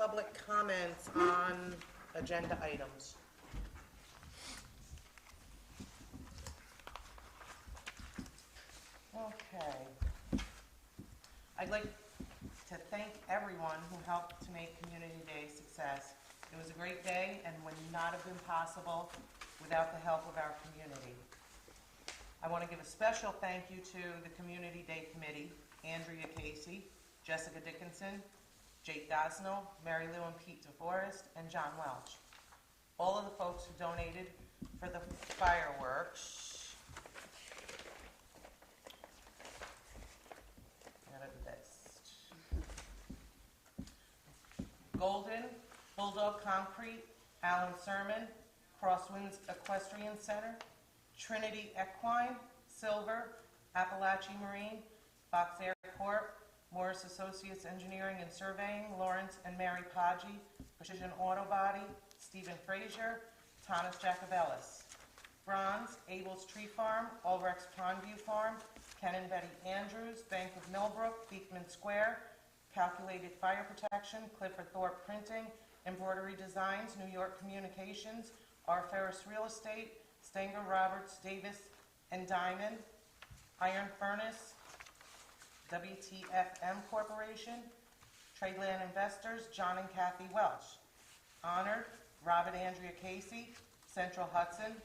public comments on agenda items? Okay. I'd like to thank everyone who helped to make Community Day a success. It was a great day and would not have been possible without the help of our community. I want to give a special thank you to the Community Day Committee, Andrea Casey, Jessica Dickinson, Jake Gosnell, Mary Lou and Pete DeForest, and John Welch. All of the folks who donated for the fireworks. Out of the list. Golden, Bulldog Concrete, Alan Sermon, Crosswinds Equestrian Center, Trinity Equine, Silver, Appalachian Marine, Fox Air Corp, Morris Associates Engineering and Surveying, Lawrence and Mary Podgy, Precision Auto Body, Stephen Frazier, Thomas Jacobellis. Bronze, Abel's Tree Farm, Ulrich's Pondview Farm, Ken and Betty Andrews, Bank of Millbrook, Beekman Square, Calculated Fire Protection, Clifford Thorpe Printing, Embroidery Designs, New York Communications, R. Ferris Real Estate, Stenger, Roberts, Davis and Diamond, Iron Furnace, WTFM Corporation, Tradeland Investors, John and Kathy Welch. Honored, Robert Andrea Casey, Central Hudson,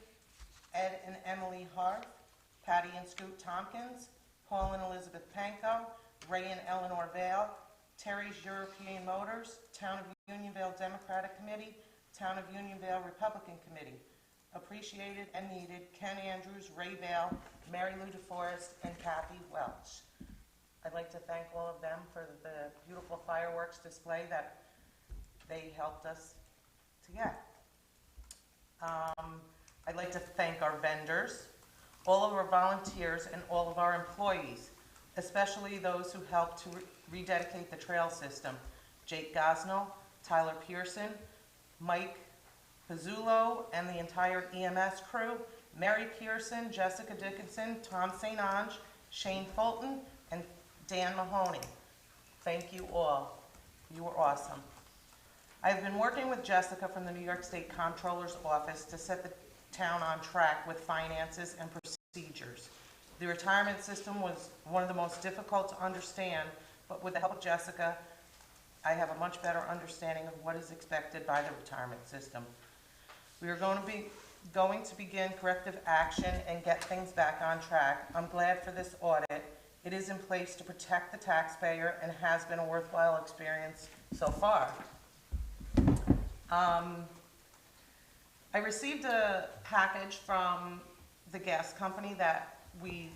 Ed and Emily Hart, Patty and Scoot Tompkins, Paul and Elizabeth Panko, Ray and Eleanor Vale, Terry's European Motors, Town of Unionville Democratic Committee, Town of Unionville Republican Committee. Appreciated and needed, Ken Andrews, Ray Vale, Mary Lou DeForest, and Kathy Welch. I'd like to thank all of them for the beautiful fireworks display that they helped us to get. I'd like to thank our vendors, all of our volunteers, and all of our employees, especially those who helped to rededicate the trail system. Jake Gosnell, Tyler Pearson, Mike Pizzulo, and the entire EMS crew, Mary Pearson, Jessica Dickinson, Tom St. Ange, Shane Fulton, and Dan Mahoney. Thank you all. You were awesome. I've been working with Jessica from the New York State Comptroller's Office to set the town on track with finances and procedures. The retirement system was one of the most difficult to understand, but with the help of Jessica, I have a much better understanding of what is expected by the retirement system. We are going to begin corrective action and get things back on track. I'm glad for this audit. It is in place to protect the taxpayer and has been a worthwhile experience so far. I received a package from the gas company that we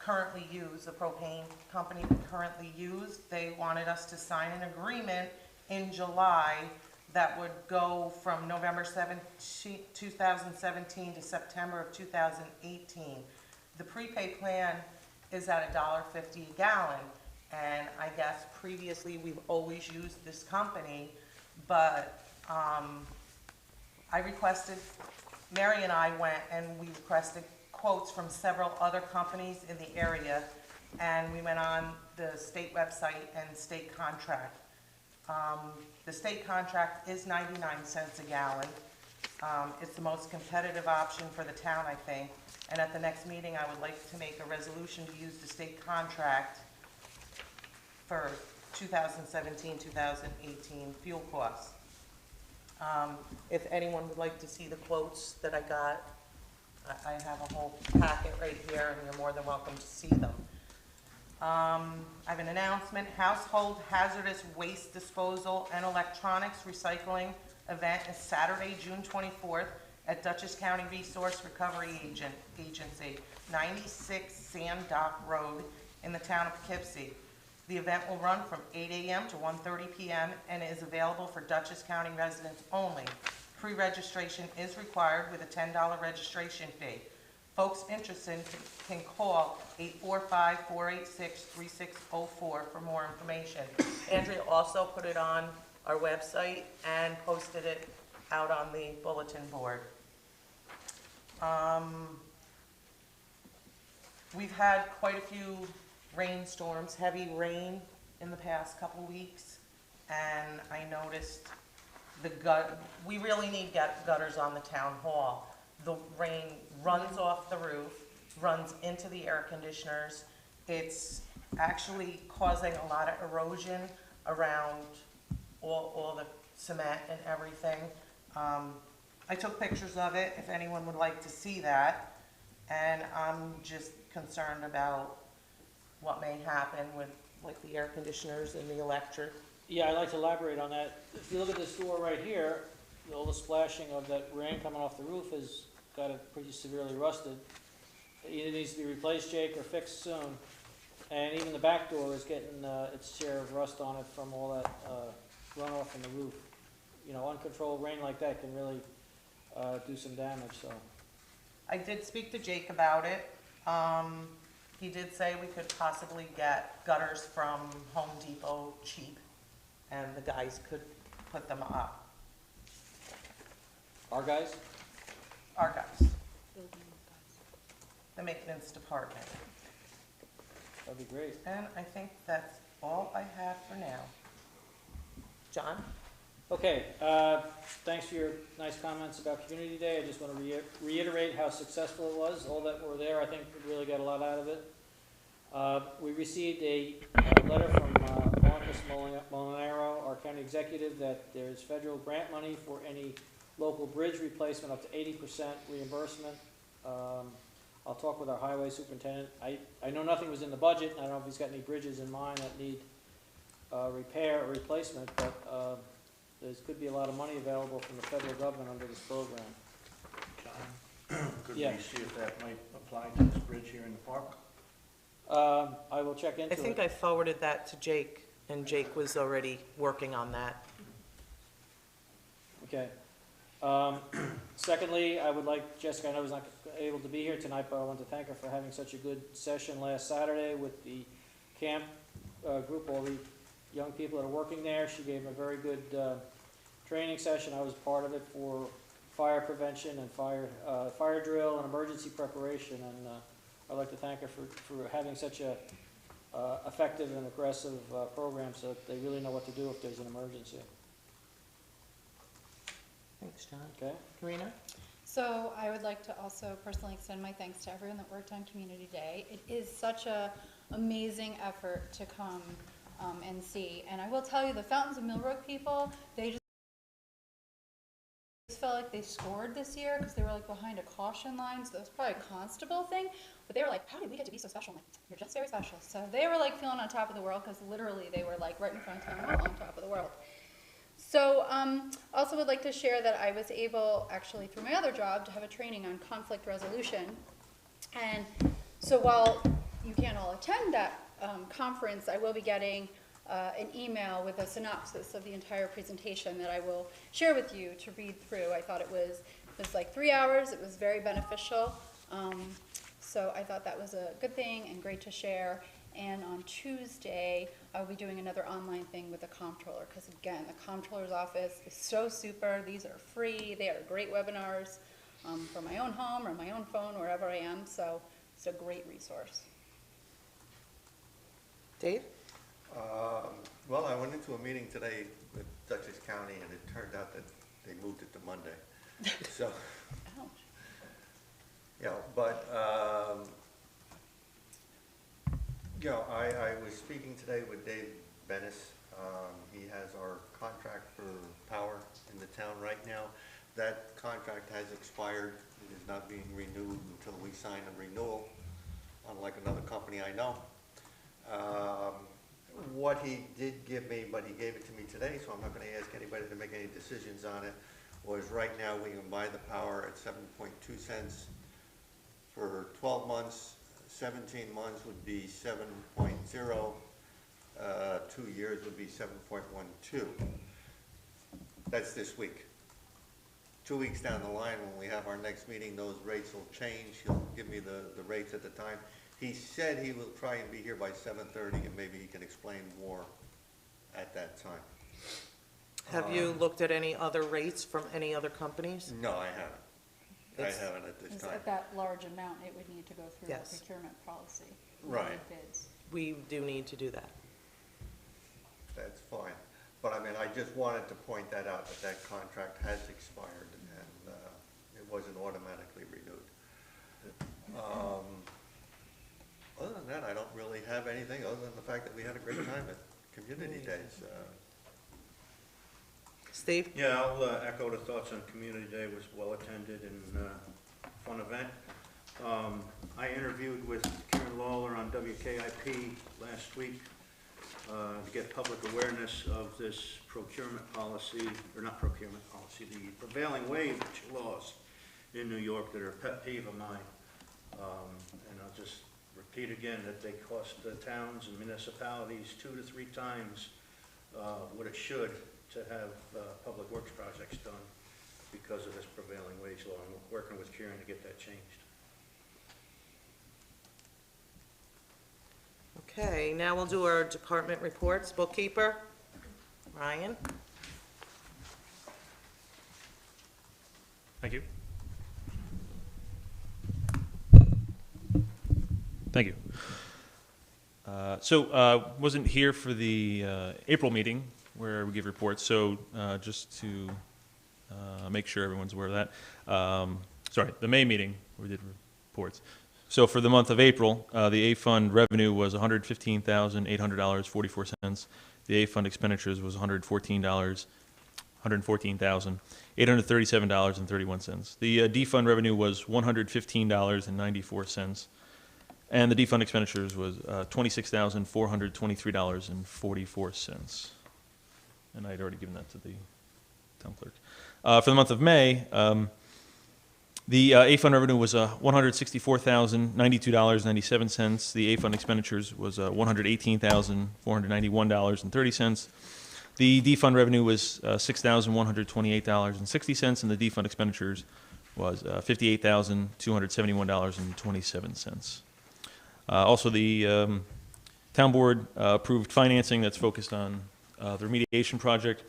currently use, the propane company we currently use. They wanted us to sign an agreement in July that would go from November 17, 2017 to September of 2018. The prepaid plan is at $1.50 a gallon, and I guess previously we've always used this company, but I requested, Mary and I went and we requested quotes from several other companies in the area, and we went on the state website and state contract. The state contract is 99 cents a gallon. It's the most competitive option for the town, I think. And at the next meeting, I would like to make a resolution to use the state contract for 2017-2018 fuel costs. If anyone would like to see the quotes that I got, I have a whole packet right here, and you're more than welcome to see them. I have an announcement. Household hazardous waste disposal and electronics recycling event is Saturday, June 24th at Dutchess County Resource Recovery Agency, 96 Sand Dock Road in the town of Poughkeepsie. The event will run from 8 a.m. to 1:30 p.m. and is available for Dutchess County residents only. Pre-registration is required with a $10 registration fee. Folks interested can call 845-486-3604 for more information. Andrea also put it on our website and posted it out on the bulletin board. We've had quite a few rainstorms, heavy rain in the past couple weeks, and I noticed we really need gutters on the town hall. The rain runs off the roof, runs into the air conditioners. It's actually causing a lot of erosion around all the cement and everything. I took pictures of it, if anyone would like to see that. And I'm just concerned about what may happen with, like, the air conditioners and the electric. Yeah, I'd like to elaborate on that. If you look at this door right here, all the splashing of that rain coming off the roof has got it pretty severely rusted. It either needs to be replaced, Jake, or fixed soon. And even the back door is getting its share of rust on it from all that runoff from the roof. You know, uncontrolled rain like that can really do some damage, so. I did speak to Jake about it. He did say we could possibly get gutters from Home Depot cheap, and the guys could put them up. Our guys? Our guys, the maintenance department. That'd be great. And I think that's all I have for now. John? Okay, thanks for your nice comments about Community Day. I just want to reiterate how successful it was. All that were there, I think we really got a lot out of it. We received a letter from Marcus Molinaro, our county executive, that there's federal grant money for any local bridge replacement up to 80% reimbursement. I'll talk with our highway superintendent. I know nothing was in the budget. I don't know if he's got any bridges in mind that need repair or replacement, but there could be a lot of money available from the federal government under this program. John, could we Yeah. see if that might apply to this bridge here in the park? I will check into I think it. I forwarded that to Jake, and Jake was already working on that. Okay. Secondly, I would like, Jessica, I know was not able to be here tonight, but I want to thank her for having such a good session last Saturday with the camp group, all the young people that are working there. She gave a very good training session. I was part of it for fire prevention and fire drill and emergency preparation, and I'd like to thank her for having such a effective and aggressive program, so that they really know what to do if there's an emergency. Thanks, John. Okay? Karina? So I would like to also personally extend my thanks to everyone that worked on Community Day. It is such a amazing effort to come and see. And I will tell you, the Fountains of Millbrook people, they just felt like they scored this year because they were like behind a caution line. So that was probably a constable thing. But they were like, how did we get to be so special? I'm like, you're just very special. So they were like feeling on top of the world because literally they were like right in front of town hall on top of the world. So also would like to share that I was able, actually through my other job, to have a training on conflict resolution. And so while you can't all attend that conference, I will be getting an email with a synopsis of the entire presentation that I will share with you to read through. I thought it was like 3 hours. It was very beneficial. So I thought that was a good thing and great to share. And on Tuesday, I'll be doing another online thing with the comptroller, because again, the comptroller's office is so super. These are free. They are great webinars from my own home or my own phone, wherever I am. So it's a great resource. Dave? Well, I went into a meeting today with Dutchess County, and it turned out that they moved it to Monday. So, Ouch. yeah, but, you know, I was speaking today with Dave Bennis. He has our contract for power in the town right now. That contract has expired. It is not being renewed until we sign a renewal, unlike another company I know. What he did give me, but he gave it to me today, so I'm not going to ask anybody to make any decisions on it, was right now we can buy the power at 7.2 cents for 12 months. 17 months would be 7.0. 2 years would be 7.12. That's this week. 2 weeks down the line, when we have our next meeting, those rates will change. He'll give me the rates at the time. He said he will try and be here by 7:30, and maybe he can explain more at that time. Have you looked at any other rates from any other companies? No, I haven't. It's- I haven't at this Because time. at that large amount, it would need to go through a Yes. procurement policy. Right. Bids. We do need to do that. That's fine. But I mean, I just wanted to point that out, that that contract has expired and it wasn't automatically renewed. Other than that, I don't really have anything, other than the fact that we had a great time at Community Days. Steve? Yeah, I'll echo the thoughts on Community Day. It was well-attended and fun event. I interviewed with Karen Lawler on WKIP last week to get public awareness of this procurement policy, or not procurement policy, the prevailing wage laws in New York that are a pet peeve of mine. And I'll just repeat again that they cost the towns and municipalities 2 to 3 times what it should to have public works projects done because of this prevailing wage law. And we're working with Karen to get that changed. Okay, now we'll do our department reports. Bookkeeper, Ryan? Thank you. Thank you. Wasn't here for the April meeting where we give reports, so just to make sure everyone's aware of that. Sorry, the May meeting where we did reports. So for the month of April, the A Fund revenue was $115,800.44. The A Fund expenditures was $114,837.31. The D Fund revenue was $115.94. And the D Fund expenditures was $26,423.44. And I had already given that to the town clerk. For the month of May, the A Fund revenue was $164,092.97. The A Fund expenditures was $118,491.30. The D Fund revenue was $6,128.60, and the D Fund expenditures was $58,271.27. Also, the town board approved financing that's focused on the remediation project.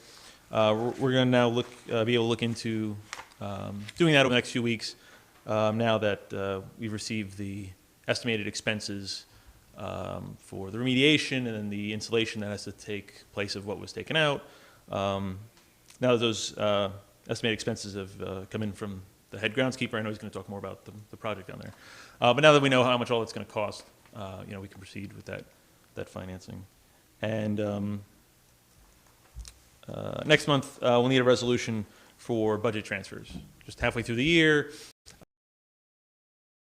We're going to now be able to look into doing that over the next few weeks. Now that we've received the estimated expenses for the remediation and then the installation that has to take place of what was taken out. Now that those estimated expenses have come in from the head groundskeeper, I know he's going to talk more about the project down there. But now that we know how much all it's going to cost, we can proceed with that financing. And next month, we'll need a resolution for budget transfers. Just halfway through the year,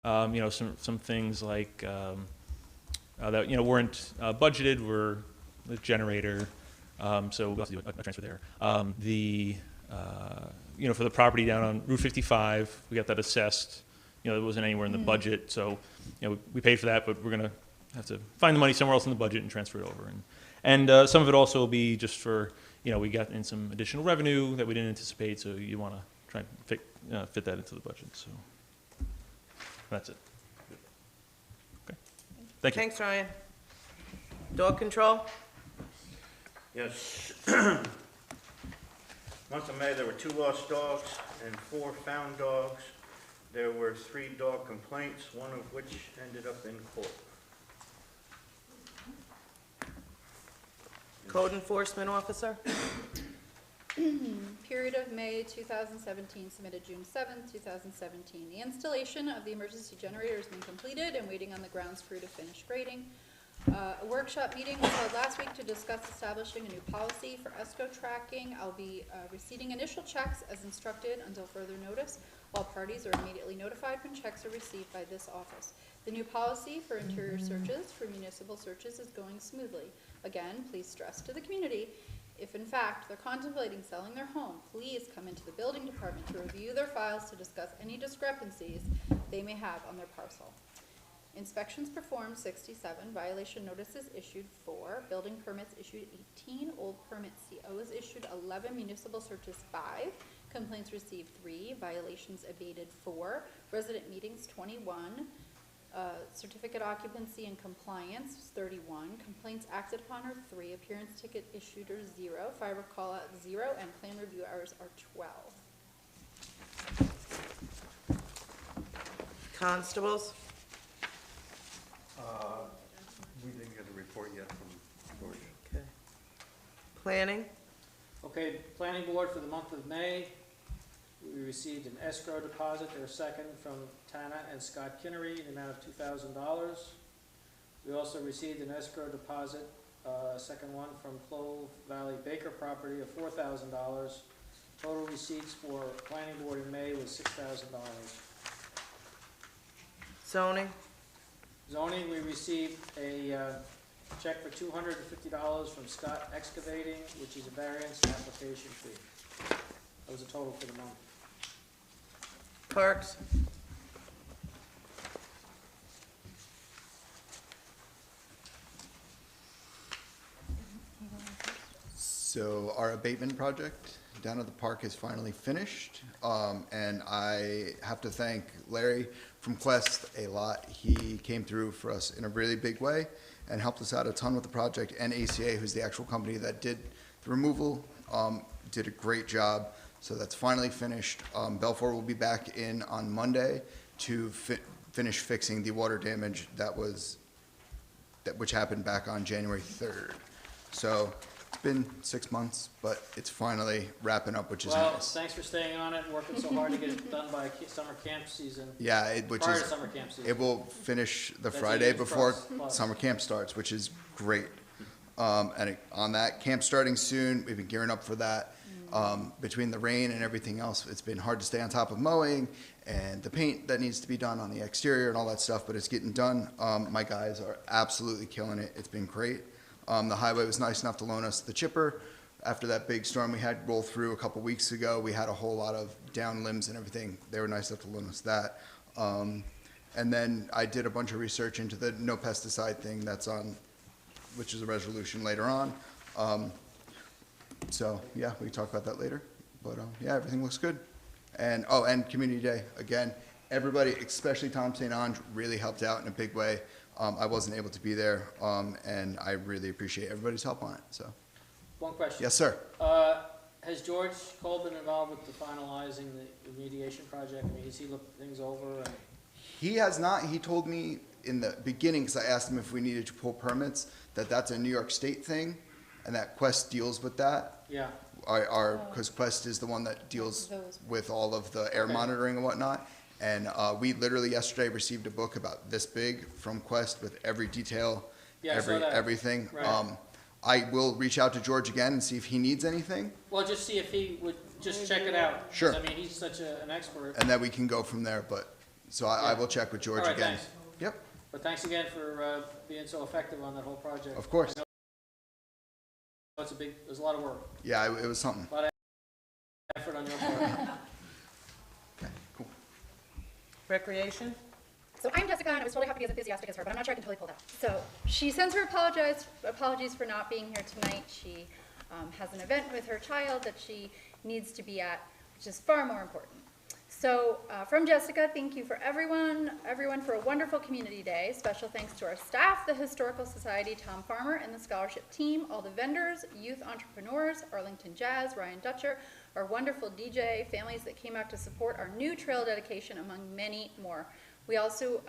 some things like that weren't budgeted were the generator, so we'll have to do a transfer there. For the property down on Route 55, we got that assessed. It wasn't anywhere in the budget, so we paid for that, but we're gonna have to find the money somewhere else in the budget and transfer it over. And some of it also will be just for we got in some additional revenue that we didn't anticipate, so you want to try and fit that into the budget. So that's it. Okay. Thank you. Thanks, Ryan. Dog control? Yes. Month of May, there were 2 lost dogs and 4 found dogs. There were 3 dog complaints, one of which ended up in court. Code enforcement officer? Period of May 2017, submitted June 7th, 2017. The installation of the emergency generator has been completed and waiting on the grounds crew to finish grading. A workshop meeting was held last week to discuss establishing a new policy for ESCO tracking. I'll be receiving initial checks as instructed until further notice. All parties are immediately notified when checks are received by this office. The new policy for interior searches for municipal searches is going smoothly. Again, please stress to the community, if in fact they're contemplating selling their home, please come into the building department to review their files to discuss any discrepancies they may have on their parcel. Inspections performed 67, violation notices issued 4, building permits issued 18, old permit COs issued 11, municipal searches 5, complaints received 3, violations abated 4, resident meetings 21, certificate occupancy and compliance 31, complaints acted upon are 3, appearance ticket issued are 0, fire call out 0, and plan review hours are 12. Constables? We didn't get a report yet from George. Okay. Planning? Okay, planning board for the month of May, we received an escrow deposit, their second, from Tana and Scott Kinnery in the amount of $2,000. We also received an escrow deposit, second one, from Clove Valley Baker property of $4,000. Total receipts for planning board in May was $6,000. Zoning, Zoning, we received a check for $250 from Scott Excavating, which is a variance and application fee. That was a total for the month. clerks, So our abatement project down at the park is finally finished. And I have to thank Larry from Quest a lot. He came through for us in a really big way and helped us out a ton with the project. And ACA, who's the actual company that did the removal, did a great job. So that's finally finished. Belfour will be back in on Monday to finish fixing the water damage which happened back on January 3rd. So it's been 6 months, but it's finally wrapping up, which is Well, nice. thanks for staying on it and working so hard to get it done by summer camp season, Yeah, prior to summer camp season. it will finish the That's Friday even before plus. summer camp starts, which is great. On that, camp starting soon, we've been gearing up for that. Between the rain and everything else, it's been hard to stay on top of mowing and the paint that needs to be done on the exterior and all that stuff, but it's getting done. My guys are absolutely killing it. It's been great. The highway was nice enough to loan us the chipper. After that big storm we had roll through a couple weeks ago, we had a whole lot of down limbs and everything. They were nice enough to loan us that. And then I did a bunch of research into the no pesticide thing that's on, which is a resolution later on. So yeah, we can talk about that later. But yeah, everything looks good. And and Community Day, again, everybody, especially Tom St. Ange, really helped out in a big way. I wasn't able to be there, and I really appreciate everybody's help on it. So One question. yes, sir. Has George Cole been involved with the finalizing the remediation project? I mean, has he looked things over? And He has not. He told me in the beginning, because I asked him if we needed to pull permits, that's a New York State thing, and that Quest deals with that. Yeah, Because Quest is the one that deals Those. with all of the air Okay. monitoring and whatnot. And we literally yesterday received a book about this big from Quest with every detail, Yeah, I saw that. everything. Right. I will reach out to George again and see if he needs anything, well, just see if he would just check it out. 'Cause, Sure. I mean, he's such an expert. and then we can go from there. But so I Yeah. will check with George All right, again. thanks. Yep, But thanks again for being so effective on that whole project. of course. I know there's a lot of work, Yeah, it was something. effort on your part. Okay, cool. recreation, So I'm Jessica, and I was totally happy to be as enthusiastic as her, but I'm not sure I can totally pull that. So she sends her apologies for not being here tonight. She has an event with her child that she needs to be at, which is far more important. So from Jessica, thank you for everyone for a wonderful community day. Special thanks to our staff, the Historical Society, Tom Farmer, and the scholarship team, all the vendors, youth entrepreneurs, Arlington Jazz, Ryan Dutcher, our wonderful DJ, families that came out to support our new trail dedication, among many more. We also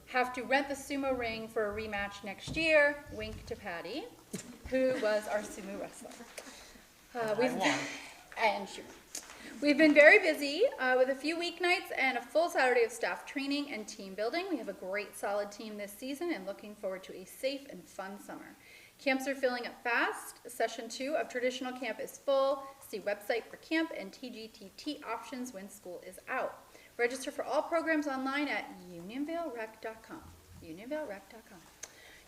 have to rent the sumo ring for a rematch next year. Wink to Patty, who was our sumo wrestler. I won. And she won. We've been very busy with a few weeknights and a full Saturday of staff training and team building. We have a great solid team this season and looking forward to a safe and fun summer. Camps are filling up fast. Session 2 of traditional camp is full. See website for camp and TGTT options when school is out. Register for all programs online at unionvalerec.com. unionvalerec.com.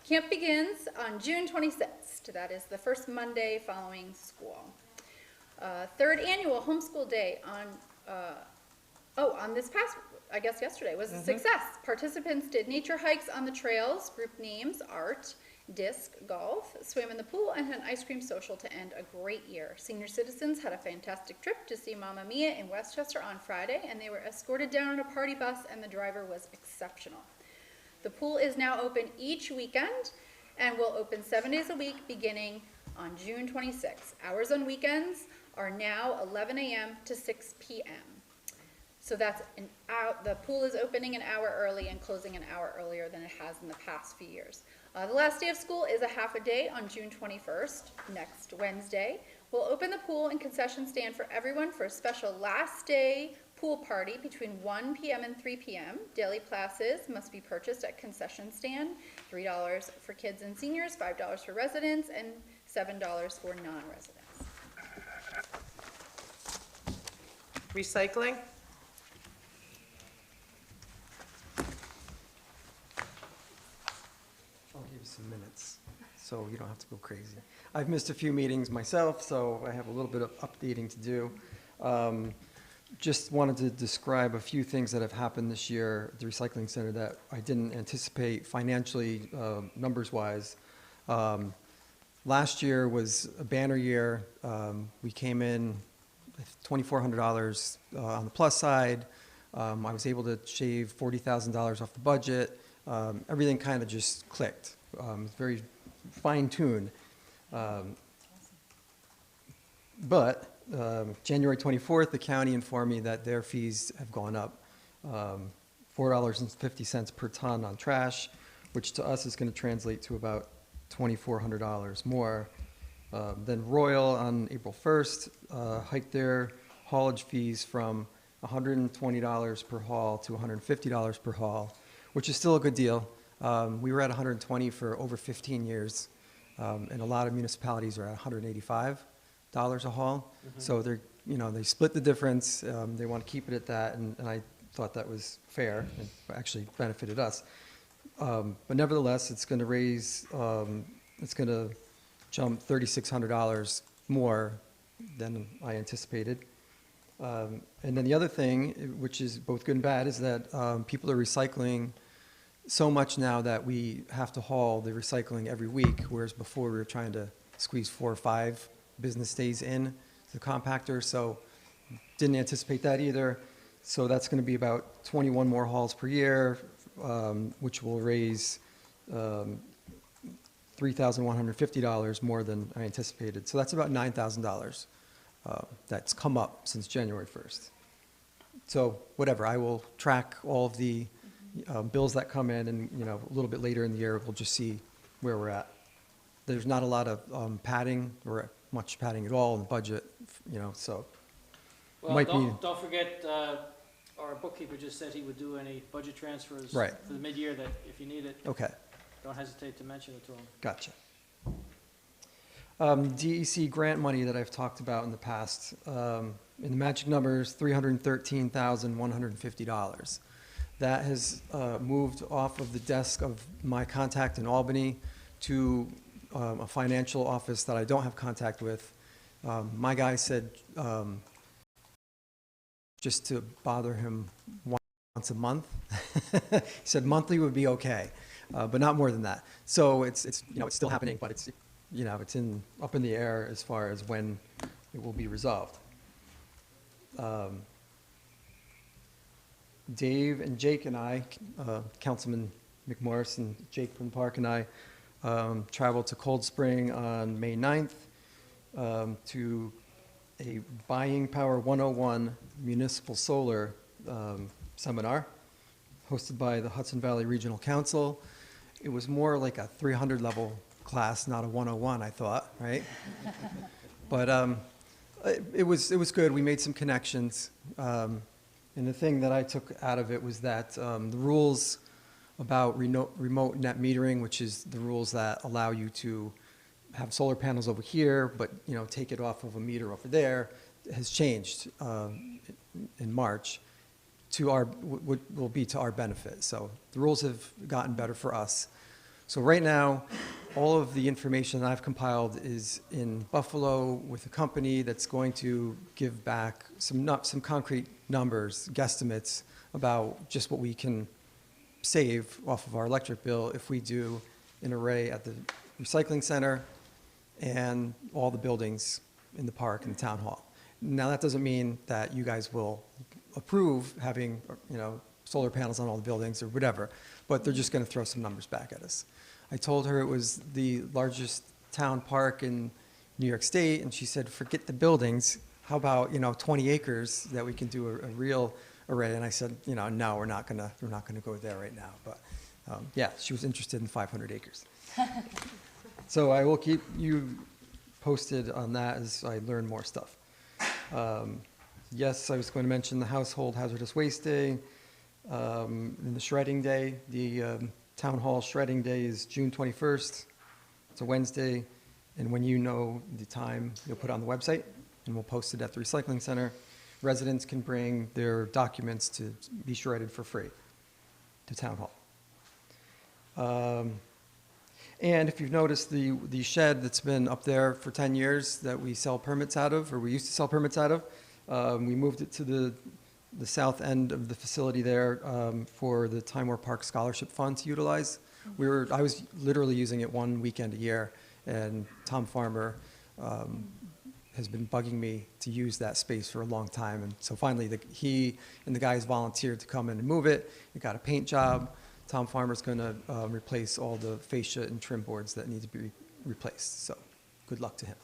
Camp begins on June 26th. That is the first Monday following school. Third annual homeschool day on this past, I guess yesterday, was a success. Participants did nature hikes on the trails, group names, art, disc golf, swam in the pool, and had an ice cream social to end a great year. Senior citizens had a fantastic trip to see Mamma Mia in Westchester on Friday, and they were escorted down in a party bus, and the driver was exceptional. The pool is now open each weekend and will open 7 days a week beginning on June 26th. Hours on weekends are now 11 a.m. to 6 p.m. So that's an hour, the pool is opening an hour early and closing an hour earlier than it has in the past few years. The last day of school is a half a day on June 21st, next Wednesday. We'll open the pool and concession stand for everyone for a special last day pool party between 1 p.m. and 3 p.m. Daily passes must be purchased at concession stand, $3 for kids and seniors, $5 for residents, and $7 for non-residents. Recycling? I'll give you some minutes, so you don't have to go crazy. I've missed a few meetings myself, so I have a little bit of updating to do. Just wanted to describe a few things that have happened this year at the recycling center that I didn't anticipate financially, numbers-wise. Last year was a banner year. We came in with $2,400 on the plus side. I was able to shave $40,000 off the budget. Everything kind of just clicked. It's very fine-tuned. But January 24th, the county informed me that their fees have gone up $4.50 per ton on trash, which to us is going to translate to about $2,400 more. Then Royal on April 1st hiked their haulage fees from $120 per haul to $150 per haul, which is still a good deal. We were at $120 for over 15 years, and a lot of municipalities are at $185 a haul. So they're, they split the difference. They want to keep it at that, and I thought that was fair and actually benefited us. But nevertheless, it's going to raise, it's going to jump $3,600 more than I anticipated. And then the other thing, which is both good and bad, is that people are recycling so much now that we have to haul the recycling every week, whereas before we were trying to squeeze 4 or 5 business days in the compactor. So didn't anticipate that either. So that's going to be about 21 more hauls per year, which will raise $3,150 more than I anticipated. So that's about $9,000 that's come up since January 1st. So whatever, I will track all of the bills that come in, and a little bit later in the year, we'll just see where we're at. There's not a lot of padding or much padding at all in the budget, so. Well, Might be- don't forget, our bookkeeper just said he would do any budget transfers Right. for the mid-year, that if you need it, Okay, don't hesitate to mention it to him. gotcha. DEC grant money that I've talked about in the past, in the magic numbers, $313,150. That has moved off of the desk of my contact in Albany to a financial office that I don't have contact with. My guy said just to bother him once a month. He said monthly would be okay, but not more than that. So it's it's still happening, but it's it's up in the air as far as when it will be resolved. Dave and Jake and I, Councilman McMorris and Jake from the park and I, traveled to Cold Spring on May 9th to a Buying Power 101 Municipal Solar seminar hosted by the Hudson Valley Regional Council. It was more like a 300 level class, not a 101, I thought, right? But it was good. We made some connections. And the thing that I took out of it was that the rules about remote net metering, which is the rules that allow you to have solar panels over here, but take it off of a meter over there, has changed in March to will be to our benefit. So the rules have gotten better for us. So right now, all of the information that I've compiled is in Buffalo with a company that's going to give back some concrete numbers, guesstimates about just what we can save off of our electric bill if we do an array at the recycling center and all the buildings in the park and the town hall. Now, that doesn't mean that you guys will approve having, solar panels on all the buildings or whatever, but they're just going to throw some numbers back at us. I told her it was the largest town park in New York State, and she said, forget the buildings. How about, 20 acres that we can do a real array, and I said, you know, no, we're not gonna go there right now. But yeah, she was interested in 500 acres. So I will keep you posted on that as I learn more stuff. Yes, I was going to mention the Household Hazardous Waste Day, and the Shredding Day. The Town Hall Shredding Day is June 21st. It's a Wednesday, and when you know the time, you'll put it on the website, and we'll post it at the recycling center. Residents can bring their documents to be shredded for free to Town Hall. And if you've noticed, the shed that's been up there for 10 years that we sell permits out of, or we used to sell permits out of, we moved it to the south end of the facility there for the Time Warp Park Scholarship Fund to utilize. I was literally using it one weekend a year, and Tom Farmer has been bugging me to use that space for a long time. And so finally, he and the guys volunteered to come in and move it. We got a paint job. Tom Farmer's going to replace all the fascia and trim boards that need to be replaced. So good luck to him.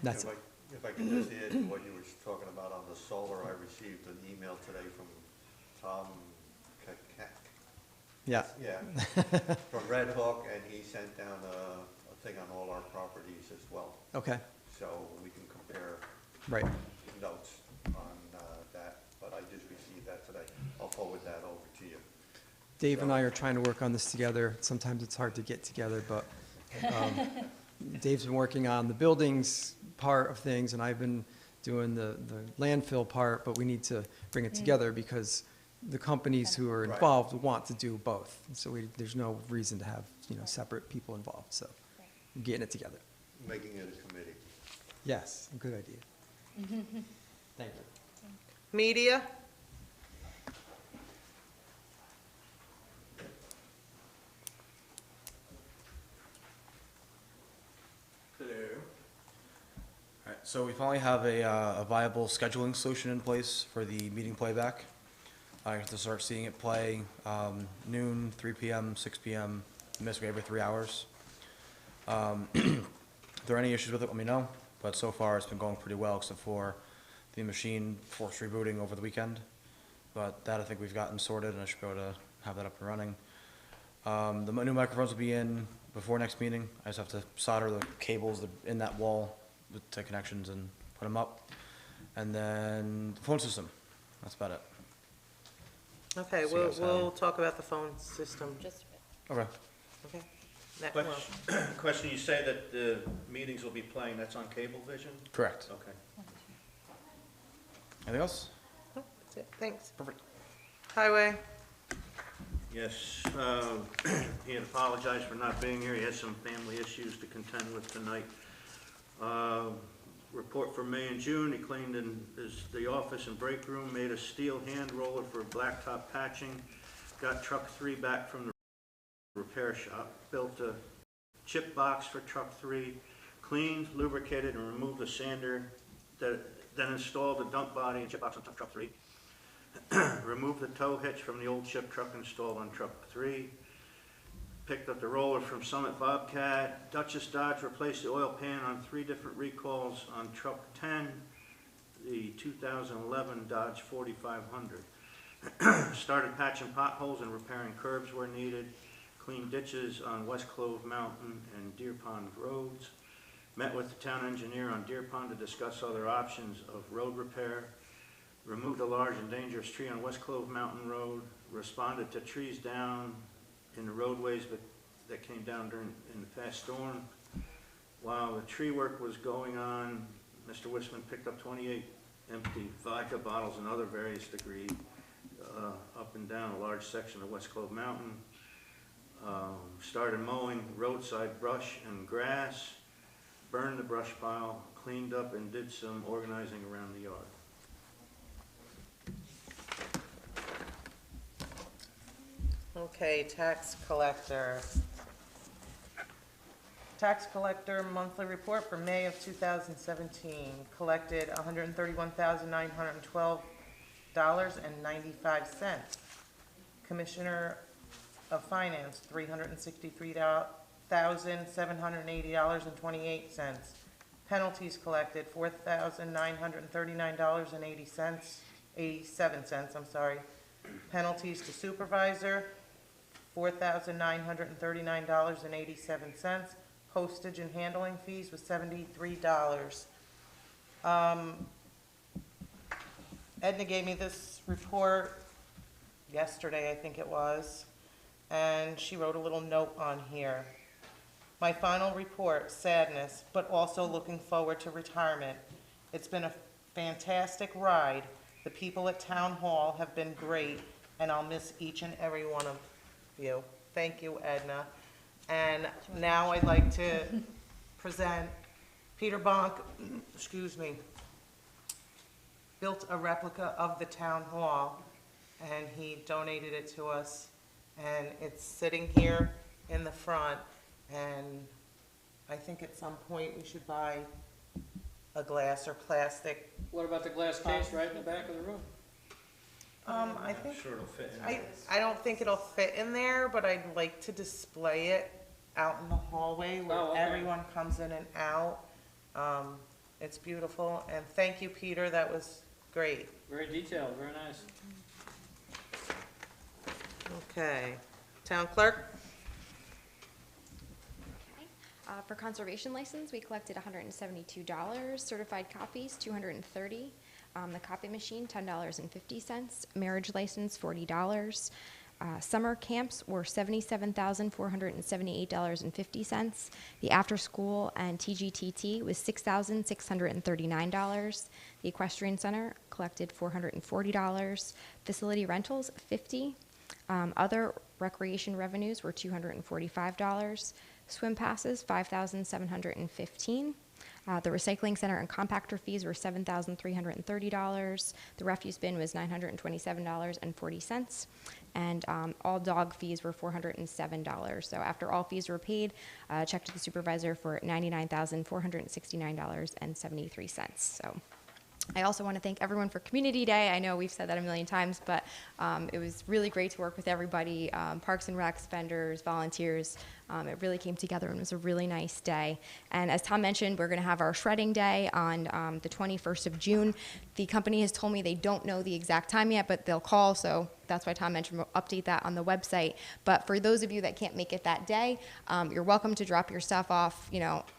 That's it. If I could just add to what you were talking about on the solar, I received an email today from Tom Kakak. Yeah. Yeah, from Red Hook, and he sent down a thing on all our properties as well. Okay. So we can compare Right. notes on that, but I just received that today. I'll forward that over to you. Dave and I are trying to work on this together. Sometimes it's hard to get together, but Dave's been working on the buildings part of things, and I've been doing the landfill part, but we need to bring it together because the companies who are Right. involved want to do both. So there's no reason to have, separate people involved, so we're getting it together. Making it a committee. Yes, good idea. Thank you. Media? All right, so we finally have a viable scheduling solution in place for the meeting playback. I have to start seeing it play noon, 3 p.m., 6 p.m., basically every 3 hours. If there are any issues with it, let me know. But so far, it's been going pretty well, except for the machine forced rebooting over the weekend. But that I think we've gotten sorted, and I should be able to have that up and running. The new microphones will be in before next meeting. I just have to solder the cables in that wall with the connections and put them up. And then the phone system, that's about it. Okay, See you guys we'll talk about the phone system. Just a bit. Okay. Okay. Well, Question, you say that the meetings will be playing, that's on Cablevision? Correct. Okay. Anything else? that's it. Thanks. Perfect. Highway? Yes, he had apologized for not being here. He has some family issues to contend with tonight. Report for May and June, he cleaned the office and break room, made a steel hand roller for blacktop patching, got truck 3 back from the repair shop, built a chip box for truck 3, cleaned, lubricated, and removed the sander, then installed a dump body and chip box on truck 3. Removed the tow hitch from the old chip truck installed on truck 3. Picked up the roller from Summit Bobcat. Dutchess Dodge replaced the oil pan on 3 different recalls on truck 10, the 2011 Dodge 4500. Started patching potholes and repairing curbs where needed. Cleaned ditches on West Clove Mountain and Deer Pond roads. Met with the town engineer on Deer Pond to discuss other options of road repair. Removed a large and dangerous tree on West Clove Mountain Road. Responded to trees down in the roadways that came down in the past storm. While the tree work was going on, Mr. Wisman picked up 28 empty vodka bottles and other various debris up and down a large section of West Clove Mountain. Started mowing roadside brush and grass, burned the brush pile, cleaned up, and did some organizing around the yard. Okay, tax collector. Tax collector monthly report for May of 2017. Collected $131,912.95. Commissioner of Finance, $363,780.28. Penalties collected, $4,939.80. $4,987, I'm sorry. Penalties to supervisor, $4,939.87. Postage and handling fees was $73. Edna gave me this report yesterday, I think it was, and she wrote a little note on here. My final report, sadness, but also looking forward to retirement. It's been a fantastic ride. The people at Town Hall have been great, and I'll miss each and every one of you. Thank you, Edna. And now I'd like to present Peter Bonk, excuse me, built a replica of the Town Hall, and he donated it to us, and it's sitting here in the front, and I think at some point we should buy a glass or plastic. What about the glass case right in the back of the room? I think, Sure it'll fit in. I don't think it'll fit in there, but I'd like to display it out in the hallway where Oh, okay. everyone comes in and out. It's beautiful, and thank you, Peter, that was great. Very detailed, very nice. Okay, Town Clerk? For conservation license, we collected $172. Certified copies, $230. The copy machine, $10.50. Marriage license, $40. Summer camps were $77,478.50. The after-school and TGTT was $6,639. The equestrian center collected $440. Facility rentals, $50. Other recreation revenues were $245. Swim passes, $5,715. The recycling center and compactor fees were $7,330. The refuse bin was $927.40. And all dog fees were $407. So after all fees were paid, check to the supervisor for $99,469.73. So I also want to thank everyone for Community Day. I know we've said that a million times, but it was really great to work with everybody, Parks and Recs, vendors, volunteers. It really came together and was a really nice day. And as Tom mentioned, we're going to have our shredding day on the 21st of June. The company has told me they don't know the exact time yet, but they'll call, so that's why Tom mentioned we'll update that on the website. But for those of you that can't make it that day, you're welcome to drop your stuff off,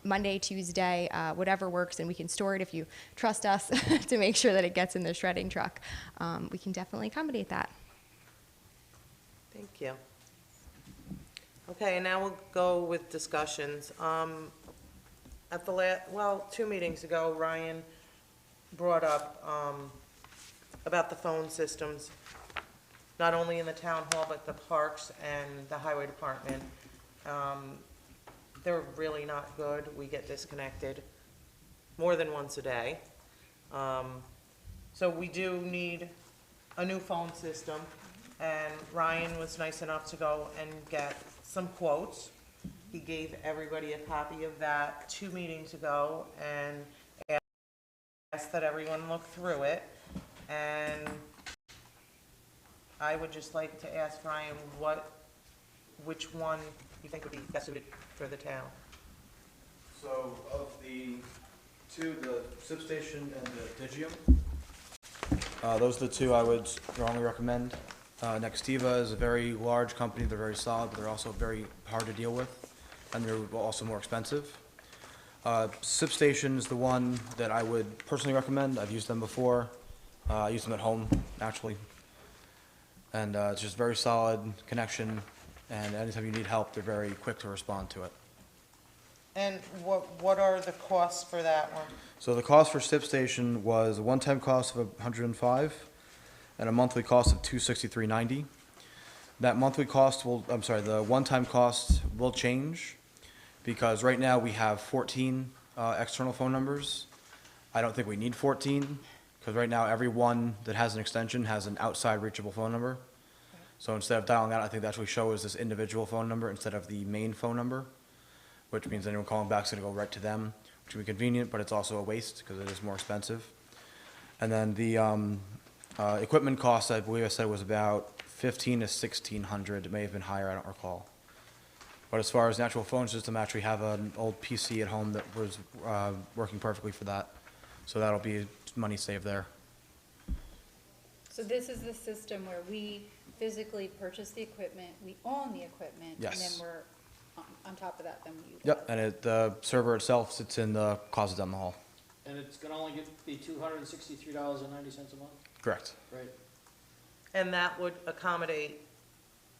Monday, Tuesday, whatever works, and we can store it if you trust us to make sure that it gets in the shredding truck. We can definitely accommodate that. Thank you. Okay, and now we'll go with discussions. At the 2 meetings ago, Ryan brought up about the phone systems, not only in the town hall, but the parks and the highway department. They're really not good. We get disconnected more than once a day. So we do need a new phone system, and Ryan was nice enough to go and get some quotes. He gave everybody a copy of that 2 meetings ago and asked that everyone look through it. And I would just like to ask Ryan which one you think would be best suited for the town. So of the two, the ShipStation and the Digium, those are the two I would strongly recommend. Nextiva is a very large company. They're very solid, but they're also very hard to deal with, and they're also more expensive. ShipStation is the one that I would personally recommend. I've used them before. I use them at home, actually. And it's just very solid connection, and anytime you need help, they're very quick to respond to it. And what are the costs for that one? So the cost for ShipStation was a one-time cost of $105 and a monthly cost of $263.90. That monthly cost the one-time cost will change because right now we have 14 external phone numbers. I don't think we need 14 because right now everyone that has an extension has an outside reachable phone number. So instead of dialing out, I think that's what we show is this individual phone number instead of the main phone number, which means anyone calling back is going to go right to them, which would be convenient, but it's also a waste because it is more expensive. And then the equipment cost, I believe I said, was about $1,500 to $1,600. It may have been higher, I don't recall. But as far as the actual phone system, I actually have an old PC at home that was working perfectly for that. So that'll be money saved there. So this is the system where we physically purchase the equipment, we own the equipment, and then Yes. we're, on top of that, then we utilize. Yep, and the server itself sits in the closet down the hall. And it's gonna only be $263.90 a month, Correct. right? And that would accommodate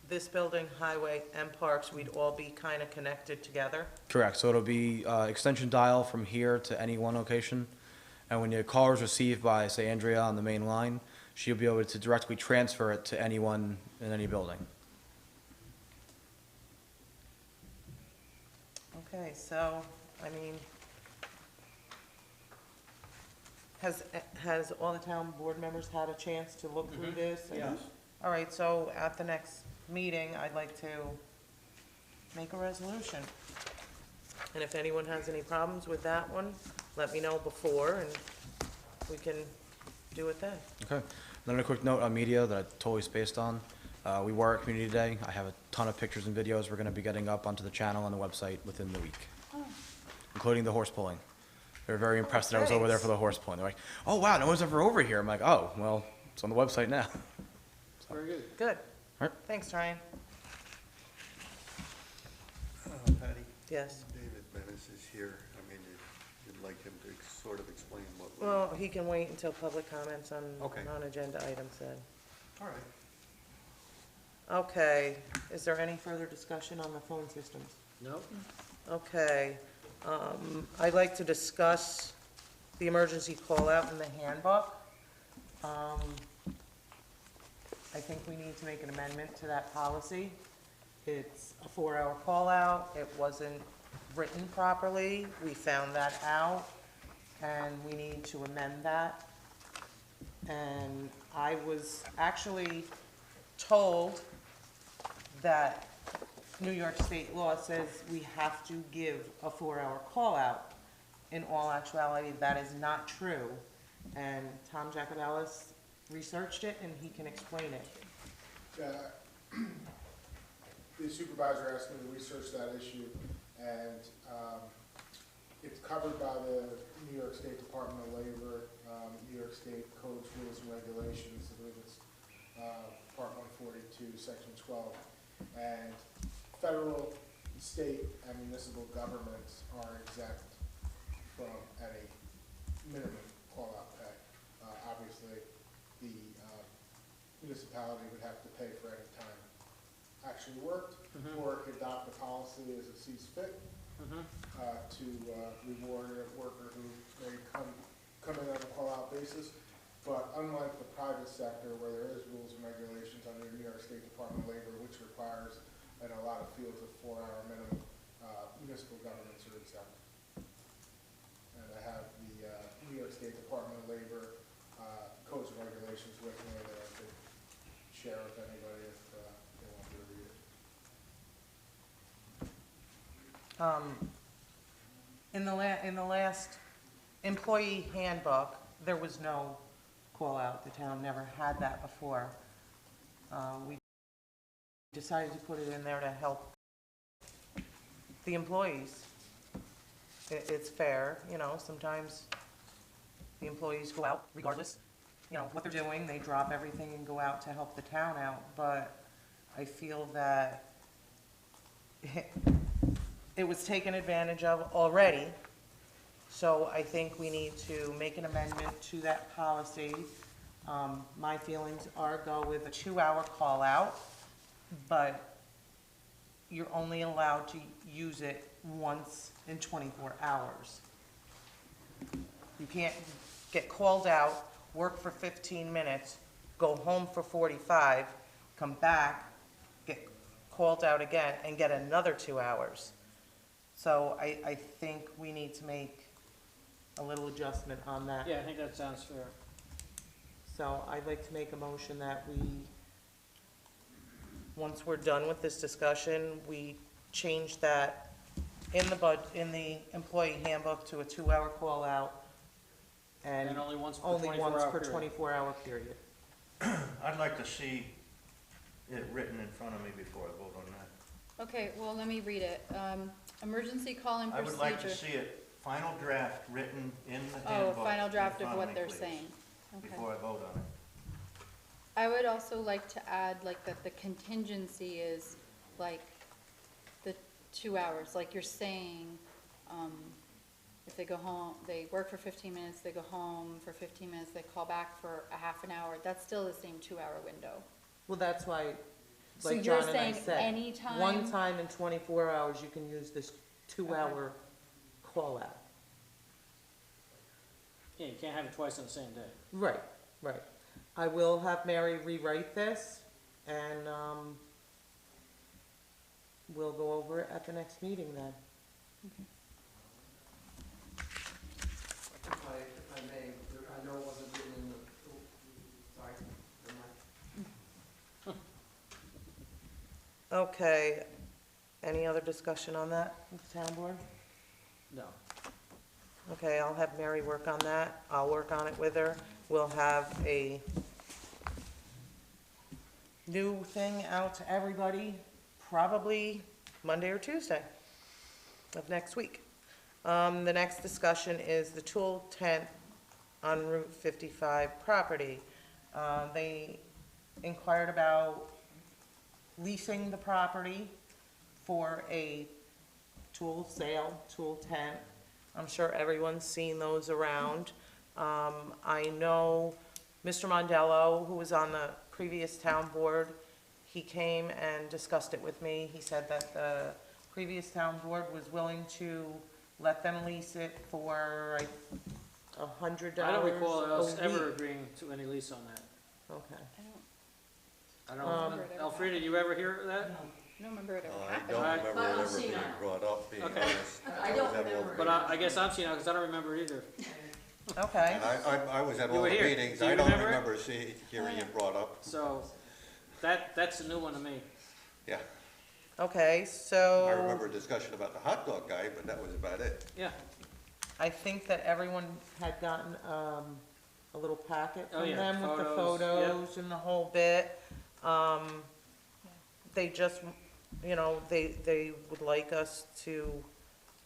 this building, highway, and parks, we'd all be kind of connected together? Correct, so it'll be extension dial from here to any one location. And when your call is received by, say, Andrea on the main line, she'll be able to directly transfer it to anyone in any building. Okay, so, I mean, has all the town board members had a chance to look through this? Yes. All right, so at the next meeting, I'd like to make a resolution. And if anyone has any problems with that one, let me know before, and we can do it then. Okay. Then a quick note on media that I totally spaced on. We were at Community Day. I have a ton of pictures and videos we're going to be getting up onto the channel and the website within the week, including the horse pulling. They were very impressed that I was over there thanks. for the horse pulling. They're like, "Oh wow, no one's ever over here." I'm like, "Oh, well, it's on the website now." Very good. Good. All right. Thanks, Ryan. Patty? Yes. David Menace is here. I mean, you'd like him to sort of explain what we... Well, he can wait until public comments on Okay. non-agenda items then. All right. Okay, is there any further discussion on the phone systems? Nope. Okay, I'd like to discuss the emergency call-out in the handbook. I think we need to make an amendment to that policy. It's a 4-hour call-out, it wasn't written properly, we found that out, and we need to amend that. And I was actually told that New York State law says we have to give a 4-hour call-out. In all actuality, that is not true, and Tom Jacobellis researched it, and he can explain it. The supervisor asked me to research that issue, and it's covered by the New York State Department of Labor, New York State Codes, Rules, and Regulations. I believe it's Part 142, Section 12. And federal, state, and municipal governments are exempt from any minimum call-out pay. Obviously, the municipality would have to pay for any time actually worked, or adopt a policy as it sees fit to reward a worker who may come in on a call-out basis. But unlike the private sector, where there is rules and regulations under the New York State Department of Labor, which requires in a lot of fields a 4-hour minimum, municipal governments are exempt. And I have the New York State Department of Labor codes and regulations with me that I could share with anybody if they want to read it. In the last employee handbook, there was no call-out. The town never had that before. We decided to put it in there to help the employees. It's fair, you know, sometimes the employees go out regardless, you know, what they're doing, they drop everything and go out to help the town out, but I feel that it was taken advantage of already, so I think we need to make an amendment to that policy. My feelings are go with a 2-hour call-out, but you're only allowed to use it once in 24 hours. You can't get called out, work for 15 minutes, go home for 45, come back, get called out again, and get another 2 hours. So I think we need to make a little adjustment on that. Yeah, I think that sounds fair. So I'd like to make a motion that we, once we're done with this discussion, we change that in the employee handbook to a 2-hour call-out and And only once per only once 24-hour per period. 24-hour period. I'd like to see it written in front of me before I vote on that. Okay, well, let me read it. Emergency call-in I procedure. would like to see it, final draft written in the Oh, handbook. a final draft in of front what me, they're please, saying. Okay. Before I vote on it. I would also like to add, like, that the contingency is, like, the 2 hours, like you're saying, if they go home, they work for 15 minutes, they go home for 15 minutes, they call back for a half an hour, that's still the same 2-hour window. Well, that's why, So like you're John and I saying said, anytime? one time in 24 hours, you can use this 2-hour call out. Yeah, you can't have it twice on the same day. Right, right. I will have Mary rewrite this, and, we'll go over it at the next meeting then. If I may, I know it wasn't written in the, sorry, never mind. Okay, any other discussion on that with the town board? No. Okay, I'll have Mary work on that, I'll work on it with her. We'll have a new thing out to everybody, probably Monday or Tuesday of next week. The next discussion is the tool tent on Route 55 property. They inquired about leasing the property for a tool sale, tool tent. I'm sure everyone's seen those around. I know Mr. Mondello, who was on the previous town board, he came and discussed it with me. He said that the previous town board was willing to let them lease it for like $100 I don't recall us a ever week. agreeing to any lease on that. Okay. I don't, Elfrida, did you ever hear that? I don't remember it ever I happening. don't Right. remember it ever being brought up, being Okay. honest. I don't remember. But I guess I'm seeing it, because I don't remember it either. Okay, And I was at You all were the here. meetings, Do you I don't remember it? remember hearing it brought up, So, that's a new one to me. yeah. okay, I so remember a discussion about the hot dog guy, but that was about it. Yeah. I think that everyone had gotten a little packet Oh, from yeah, them with the photos, yep. photos and the whole bit. They just, you know, they would like us to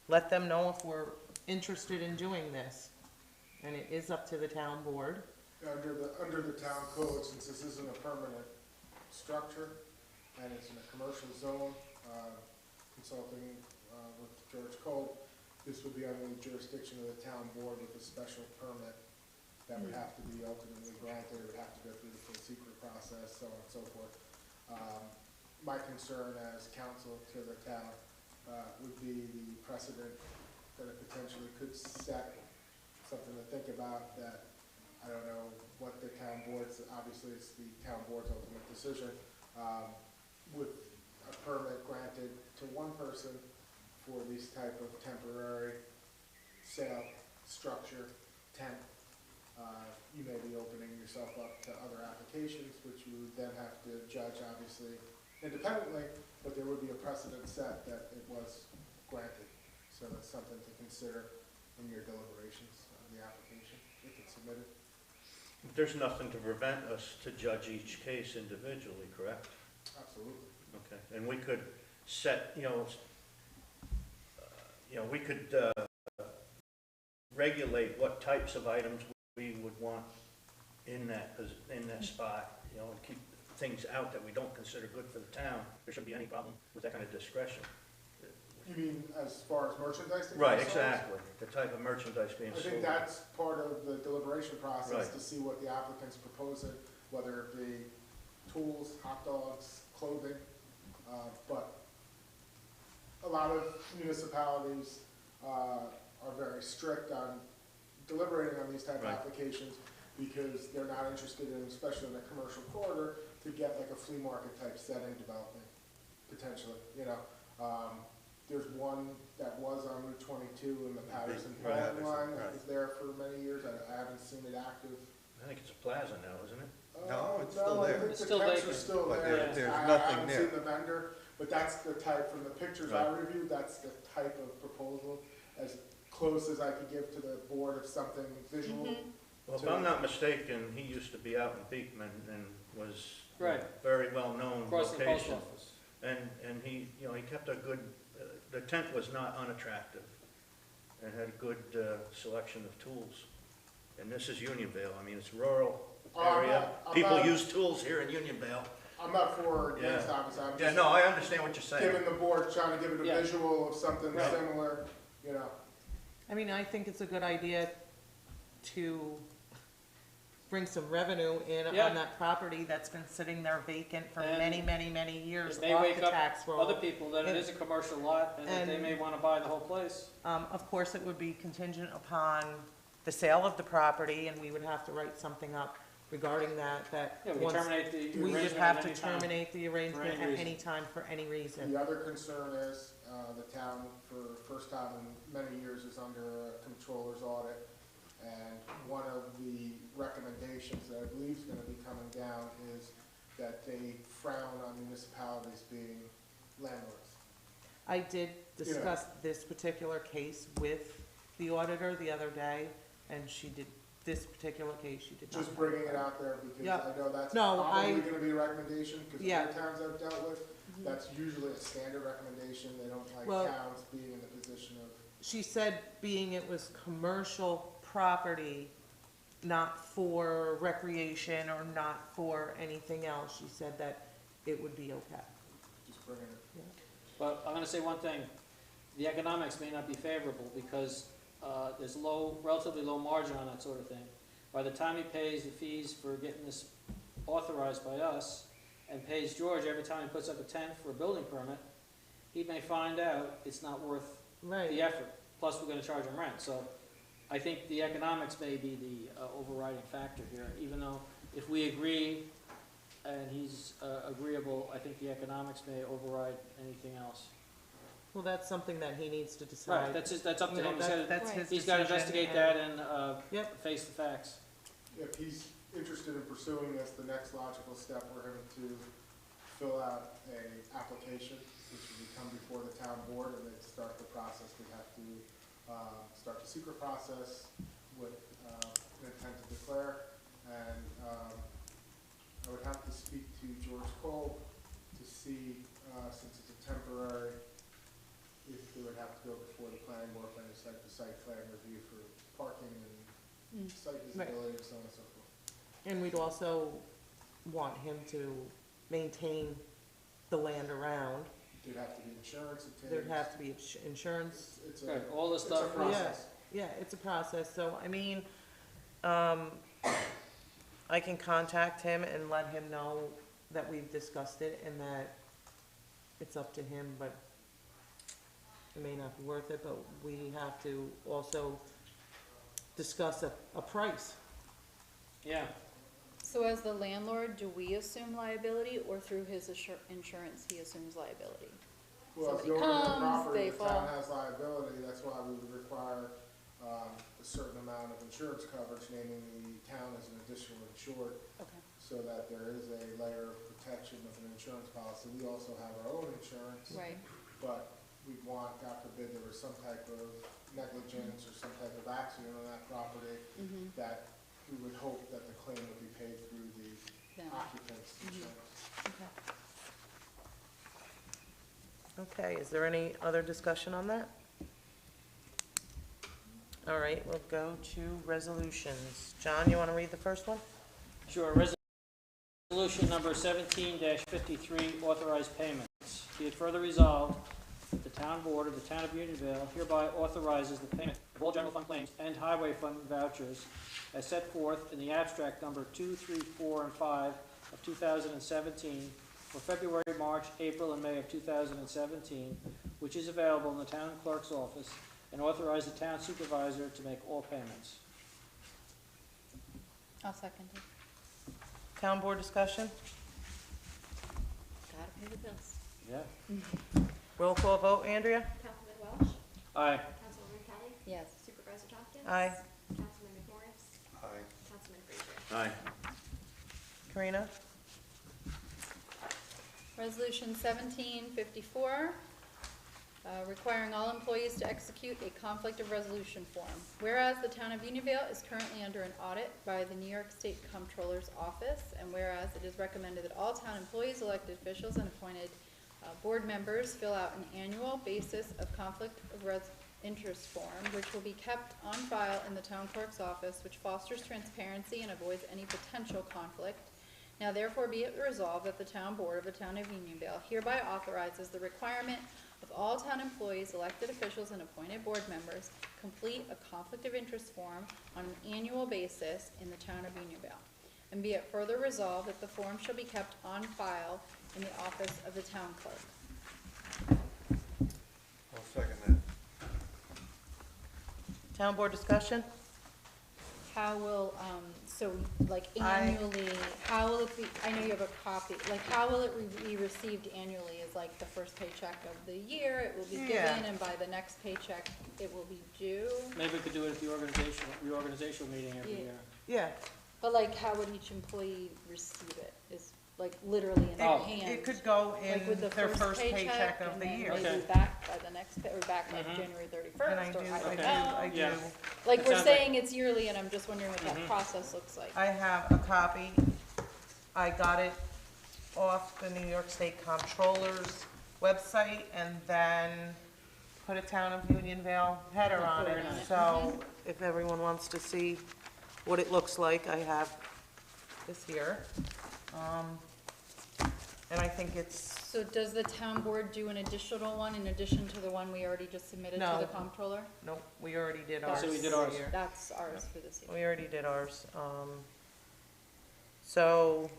let them know if we're interested in doing this. And it is up to the town board. Under the town code, since this isn't a permanent structure, and it's in a commercial zone, consulting with George Cole, this would be under the jurisdiction of the town board with a special permit that would have to be ultimately granted, it would have to go through the full secret process, so on and so forth. My concern as counsel to the town would be the precedent that it potentially could set, something to think about, that I don't know what the town board's, obviously it's the town board's ultimate decision, with a permit granted to one person for these type of temporary sale, structure, tent, you may be opening yourself up to other applications, which you would then have to judge, obviously, independently, but there would be a precedent set that it was granted. So that's something to consider in your deliberations of the application, if it's submitted. There's nothing to prevent us to judge each case individually, correct? Absolutely. Okay, and we could set, we could regulate what types of items we would want in that spot, and keep things out that we don't consider good for the town. There shouldn't be any problem with that kind of discretion. You mean as far as merchandise? that Right, goes? exactly, the type of merchandise being I sold. think that's part of the deliberation process, Right. to see what the applicant's proposing, whether it be tools, hot dogs, clothing, but a lot of municipalities are very strict on deliberating on these type of Right. applications, because they're not interested in, especially in a commercial corridor, to get like a flea market type setting development, potentially, There's one that was on Route 22 in the Patterson Right, Pelham line that right. was there for many years. I haven't seen it active. I think it's a plaza now, isn't it? No, it's still I there. think It's the still tents are vacant. still But there. there's I nothing haven't there. seen the vendor, but that's the type, from the pictures I Right. reviewed, that's the type of proposal, as close as I could give to the board of something visual. Well, if I'm not mistaken, he used to be out in Beekman and was Right. very well-known Across the post location. office. And he, he kept a good, the tent was not unattractive and had a good selection of tools. And this is Unionville, I mean, it's rural, area. I'm People not- use tools here in Unionville. I'm not for or against, Yeah. obviously, I'm Yeah, just no, I understand what you're saying. giving the board, trying to give it a Yeah. visual of something Right. similar, you know. I mean, I think it's a good idea to bring some revenue in Yeah. on that property that's been sitting there vacant for And many, many, many years It may off wake the up tax roll. other people that it And- is a commercial lot and that they and- may wanna buy the whole place. Of course, it would be contingent upon the sale of the property, and we would have to write something up regarding that, Yeah, we once, terminate the we would arrangement have at to any time. terminate the arrangement any at reason. any time for any reason. The other concern is, the town, for first time in many years, is under a controller's audit. And one of the recommendations that I believe is gonna be coming down is that they frown on municipalities being landlords. I did discuss this particular case with the auditor the other day, and she did, this particular case, she did not. Just bringing it out there because Yeah. I know that's No, probably I- gonna be a recommendation, because Yeah. other towns I've dealt with, that's usually a standard recommendation. They don't like Well- towns being in the position of, She said being it was commercial property, not for recreation or not for anything else, she said that it would be okay. just bringing it. But I'm gonna say one thing, the economics may not be favorable because, there's relatively low margin on that sort of thing. By the time he pays the fees for getting this authorized by us and pays George every time he puts up a tent for a building permit, he may find out it's not worth Right. the effort, plus we're gonna charge him rent, so I think the economics may be the overriding factor here, even though if we agree and he's agreeable, I think the economics may override anything else. Well, that's something that he needs to Right, decide. that's up to You know, him, he's gotta, that's his he's gotta decision, investigate and- that and, Yep. face the facts. If he's interested in pursuing this, the next logical step for him to fill out a application, which would come before the town board, and they'd start the process. We'd have to, start the secret process with, an intent to declare, and, I would have to speak to George Cole to see, since it's a temporary, if they would have to go before the planning board for any site plan review for parking and site visibility and so on and so forth. And we'd also want him to maintain the land around. There'd have to be insurance obtained. There'd have to be insurance. It's Right, a, all the it's a stuff. process. Yeah, it's a process, so, I mean, I can contact him and let him know that we've discussed it and that it's up to him, but it may not be worth it, but we have to also discuss a price. Yeah, So as the landlord, do we assume liability, or through his insurance, he assumes liability? Well, if Somebody you own the comes, property, they the town fall. has liability, that's why we would require, a certain amount of insurance coverage, naming the town as an additional insured, Okay. so that there is a layer of protection with an insurance policy. We also have our own insurance. Right, But we want, God forbid, there was some type of negligence or some type of accident on that property, that we would hope that the claim would be paid through the then, occupant's insurance. okay. Okay, is there any other discussion on that? All right, we'll go to resolutions. John, you want to read the first one? sure, resolution number 17-53, authorized payments. Be it further resolved, that the town board of the town of Unionville hereby authorizes the payment of all general fund claims and highway fund vouchers as set forth in the abstract number 2, 3, 4, and 5 of 2017 for February, March, April, and May of 2017, which is available in the town clerk's office, and authorize the town supervisor to make all payments. I'll second it. Town board discussion? Gotta pay the bills. Yeah. Roll call vote, Andrea? Councilman Welch, Aye. Councilwoman Kelly, Yes. Supervisor Tompkins. Aye. Councilman McMorris, Aye. Councilman Frazier. Aye. Karina? Resolution 1754, requiring all employees to execute a conflict of resolution form. Whereas the town of Unionville is currently under an audit by the New York State Comptroller's Office, and whereas it is recommended that all town employees, elected officials, and appointed board members fill out an annual basis of conflict of interest form, which will be kept on file in the town clerk's office, which fosters transparency and avoids any potential conflict. Now therefore be it resolved that the town board of the town of Unionville hereby authorizes the requirement of all town employees, elected officials, and appointed board members complete a conflict of interest form on an annual basis in the town of Unionville. And be it further resolved that the form shall be kept on file in the office of the town clerk. I'll second that. Town board discussion? How will, so like I- annually, how will it be, I know you have a copy, like how will it be received annually? Is like the first paycheck of the year, it will be Yeah. given, and by the next paycheck, it will be due? Maybe we could do it at the reorganizational meeting every Yeah. year. Yeah. But like, how would each employee receive it? Is like literally in their Oh. hand? It could go Like in with the their first paycheck of and the then year. maybe Okay. back by the next, or back like Mhm. January And I 31st, do, or I I don't do, know. I do. Yeah. Like, It we're sounds saying it's yearly, and I'm just wondering what that Mhm. process looks like. I have a copy. I got it off the New York State Comptroller's website and then put a Town of Unionville header on Very it. nice. So if everyone wants to see what it looks like, I have this here. And I think it's, So does the town board do an additional one in addition to the one we already just submitted to No. the comptroller? nope, we already did Oh, ours. so we did ours. here. That's ours for this year. We already did ours. So,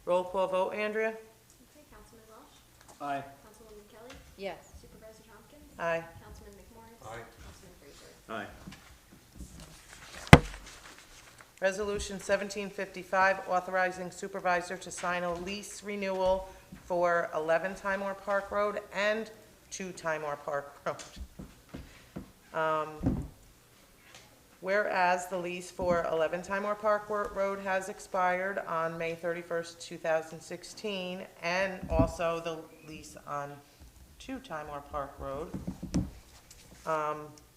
roll call vote, Andrea? Okay, Councilman Welsh, Aye. Councilwoman Kelly, Yes. Supervisor Tompkins, Aye. Councilman McMorris. Aye. Councilman Frazier. Aye. Resolution 1755, authorizing supervisor to sign a lease renewal for 11 Timor Park Road and 2 Timor Park Road. Whereas the lease for 11 Timor Park Road has expired on May 31st, 2016, and also the lease on 2 Timor Park Road.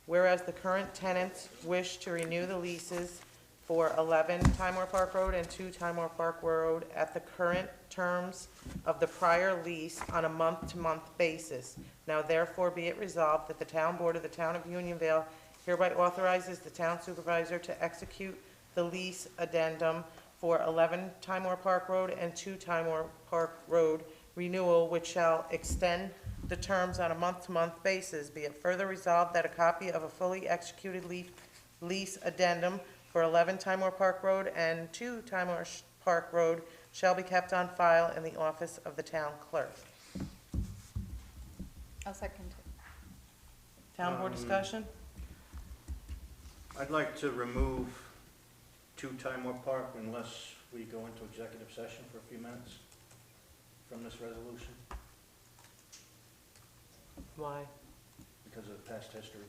Whereas the current tenants wish to renew the leases for 11 Timor Park Road and 2 Timor Park Road at the current terms of the prior lease on a month-to-month basis. Now therefore be it resolved that the Town Board of the Town of Unionville hereby authorizes the town supervisor to execute the lease addendum for 11 Timor Park Road and 2 Timor Park Road renewal, which shall extend the terms on a month-to-month basis. Be it further resolved that a copy of a fully executed lease addendum for 11 Timor Park Road and 2 Timor Park Road shall be kept on file in the office of the town clerk. I'll second. Town board discussion? I'd like to remove 2 Timor Park unless we go into executive session for a few minutes from this resolution Why? because of past history.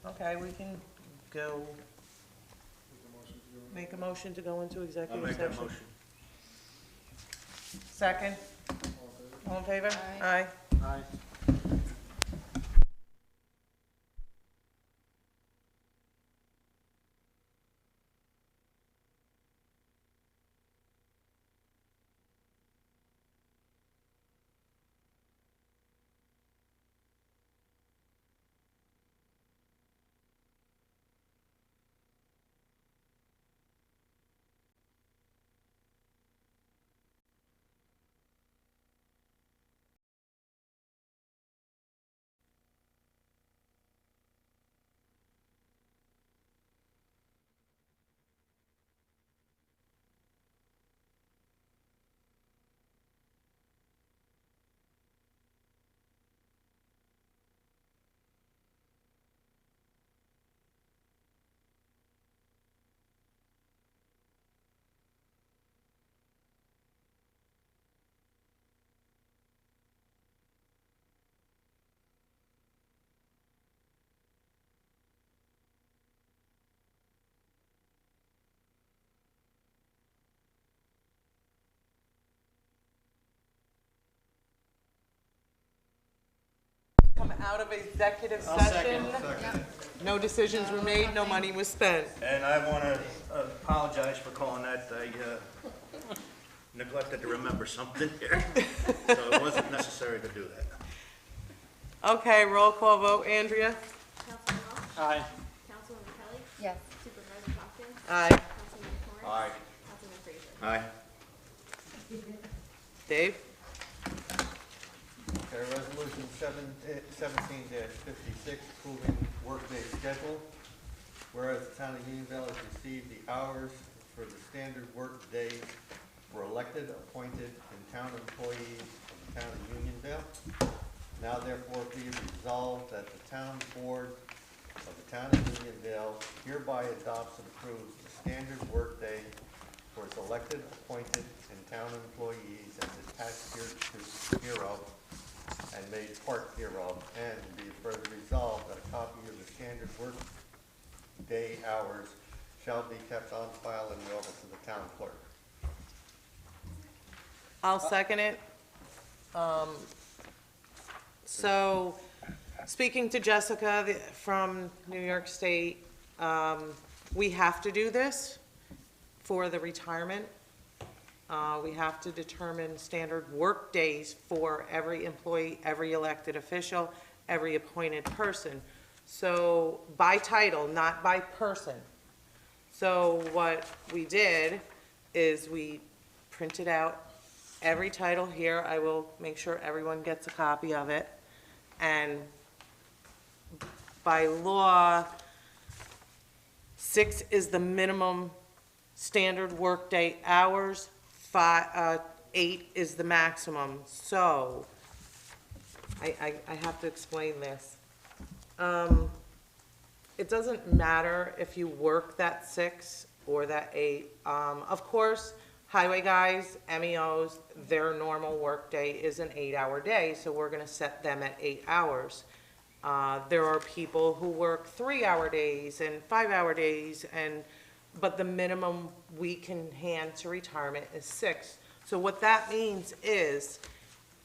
Okay, we can go, make a motion to go into I'll executive make that session. motion. Second, all in favor? Aye. Aye. Come out of executive I'll session. second. No decisions were made, no money was spent. And I want to apologize for calling that neglected to remember something here, so it wasn't necessary to do that. Okay, roll call vote, Andrea? Councilman Welch? Aye. Councilwoman Kelly? Yes. Supervisor Hopkins? Aye. Councilman McMorris? Aye. Councilman Fraser? Aye. Dave? Okay, resolution 17-56, approving workday schedule. Whereas the town of Unionville has received the hours for the standard work days for elected, appointed, and town employees of the town of Unionville. Now therefore be it resolved that the town board of the town of Unionville hereby adopts and approves the standard work day for its elected, appointed, and town employees as attached hereof and made part hereof, and be it further resolved that a copy of the standard work day hours shall be kept on file in the office of the town clerk. I'll second it. So, speaking to Jessica from New York State, we have to do this for the retirement. We have to determine standard work days for every employee, every elected official, every appointed person. So, by title, not by person. So what we did is we printed out every title here. I will make sure everyone gets a copy of it. And by law, 6 is the minimum standard workday hours, 8 is the maximum. So, I have to explain this. It doesn't matter if you work that 6 or that 8. Of course, highway guys, MEOs, their normal workday is an 8-hour day, so we're gonna set them at 8 hours. There are people who work 3-hour days and 5-hour days, but the minimum we can hand to retirement is 6. So what that means is,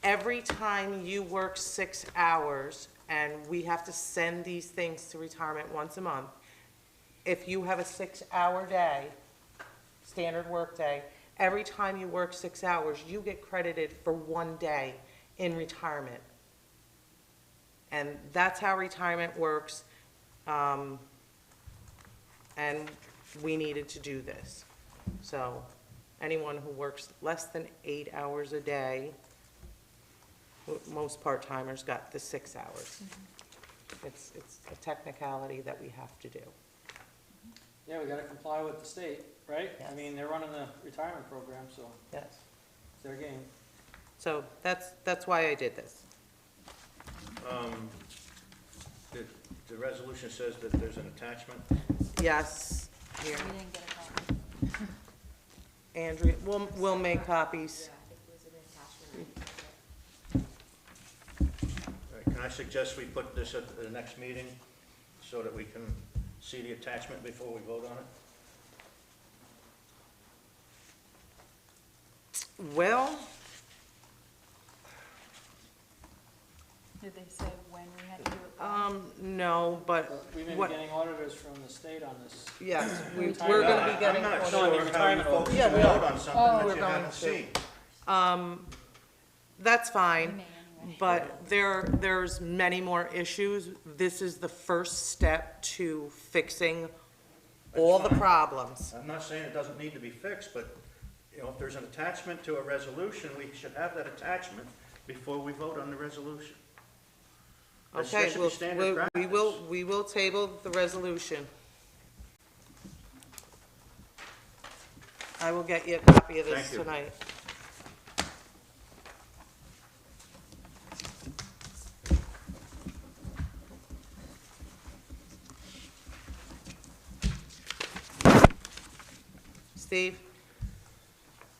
every time you work 6 hours, and we have to send these things to retirement once a month, if you have a 6-hour day, standard work day, every time you work 6 hours, you get credited for 1 day in retirement. And that's how retirement works. And we needed to do this. So anyone who works less than 8 hours a day, most part-timers got the 6 hours. It's a technicality that we have to do. Yeah, we gotta comply with the state, right? I Yes. mean, they're running the retirement program, so Yes. it's their game. So that's why I did this. The resolution says that there's an attachment. Yes, here, We didn't get a copy. Andrea, we'll make copies. All right, can I suggest we put this at the next meeting so that we can see the attachment before we vote on it? Well, Did they say when we had to do it? no, but But we may be what, getting auditors from the state on this. yes, we're Retirement. gonna be getting. I'm not No, I sure mean how you retirement folks office. Yeah, can we vote are. on something we're that you going haven't to. seen. That's We fine. may anyway. But there's many more issues. This is the first step to fixing all the fine. problems. I'm not saying it doesn't need to be fixed, but, you know, if there's an attachment to a resolution, we should have that attachment before we vote on the resolution. That Okay, should be standard practice. we will table the resolution. I will get you a copy of this Thank you. tonight. Steve?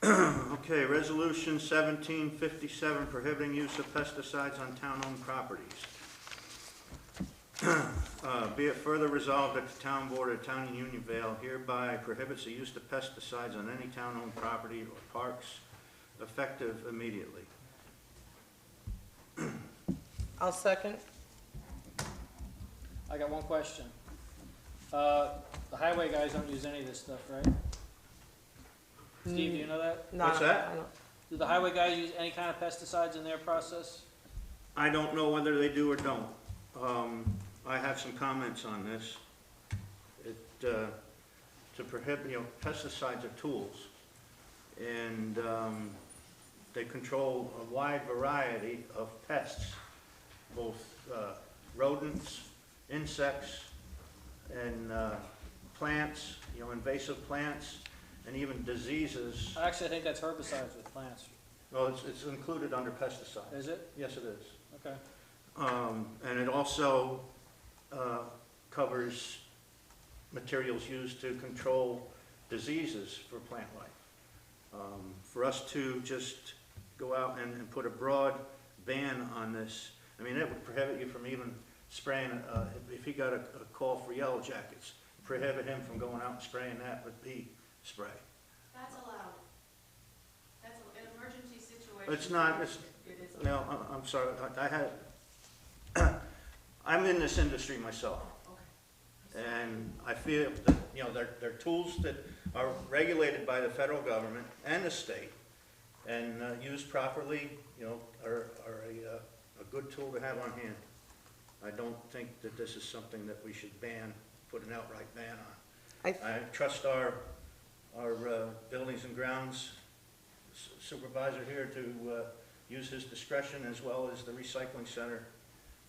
Okay, resolution 1757 prohibiting use of pesticides on town-owned properties. Be it further resolved that the town board of Town of Unionville hereby prohibits the use of pesticides on any town-owned property or parks effective immediately. I'll second. I got one question. The highway guys don't use any of this stuff, right? Steve, do you know that? No, What's that? I don't- Do the highway guys use any kind of pesticides in their process? I don't know whether they do or don't. I have some comments on this. To prohibit, pesticides are tools, and they control a wide variety of pests, both rodents, insects, and plants, invasive plants, and even diseases. Actually, I think that's herbicides with plants. Well, it's included under pesticides. Is it? Yes, it is. Okay. And it also covers materials used to control diseases for plant life. For us to just go out and put a broad ban on this, I mean, it would prohibit you from even spraying, if he got a call for yellow jackets, prohibit him from going out and spraying that with bee spray. That's allowed. That's an emergency situation. It's not, It is no, I'm sorry, I'm in this industry myself. And I feel that, they're tools that are regulated by the federal government and the state, and used properly, are a good tool to have on hand. I don't think that this is something that we should ban, put an outright ban on. I trust our buildings and grounds supervisor here to use his discretion, as well as the recycling center,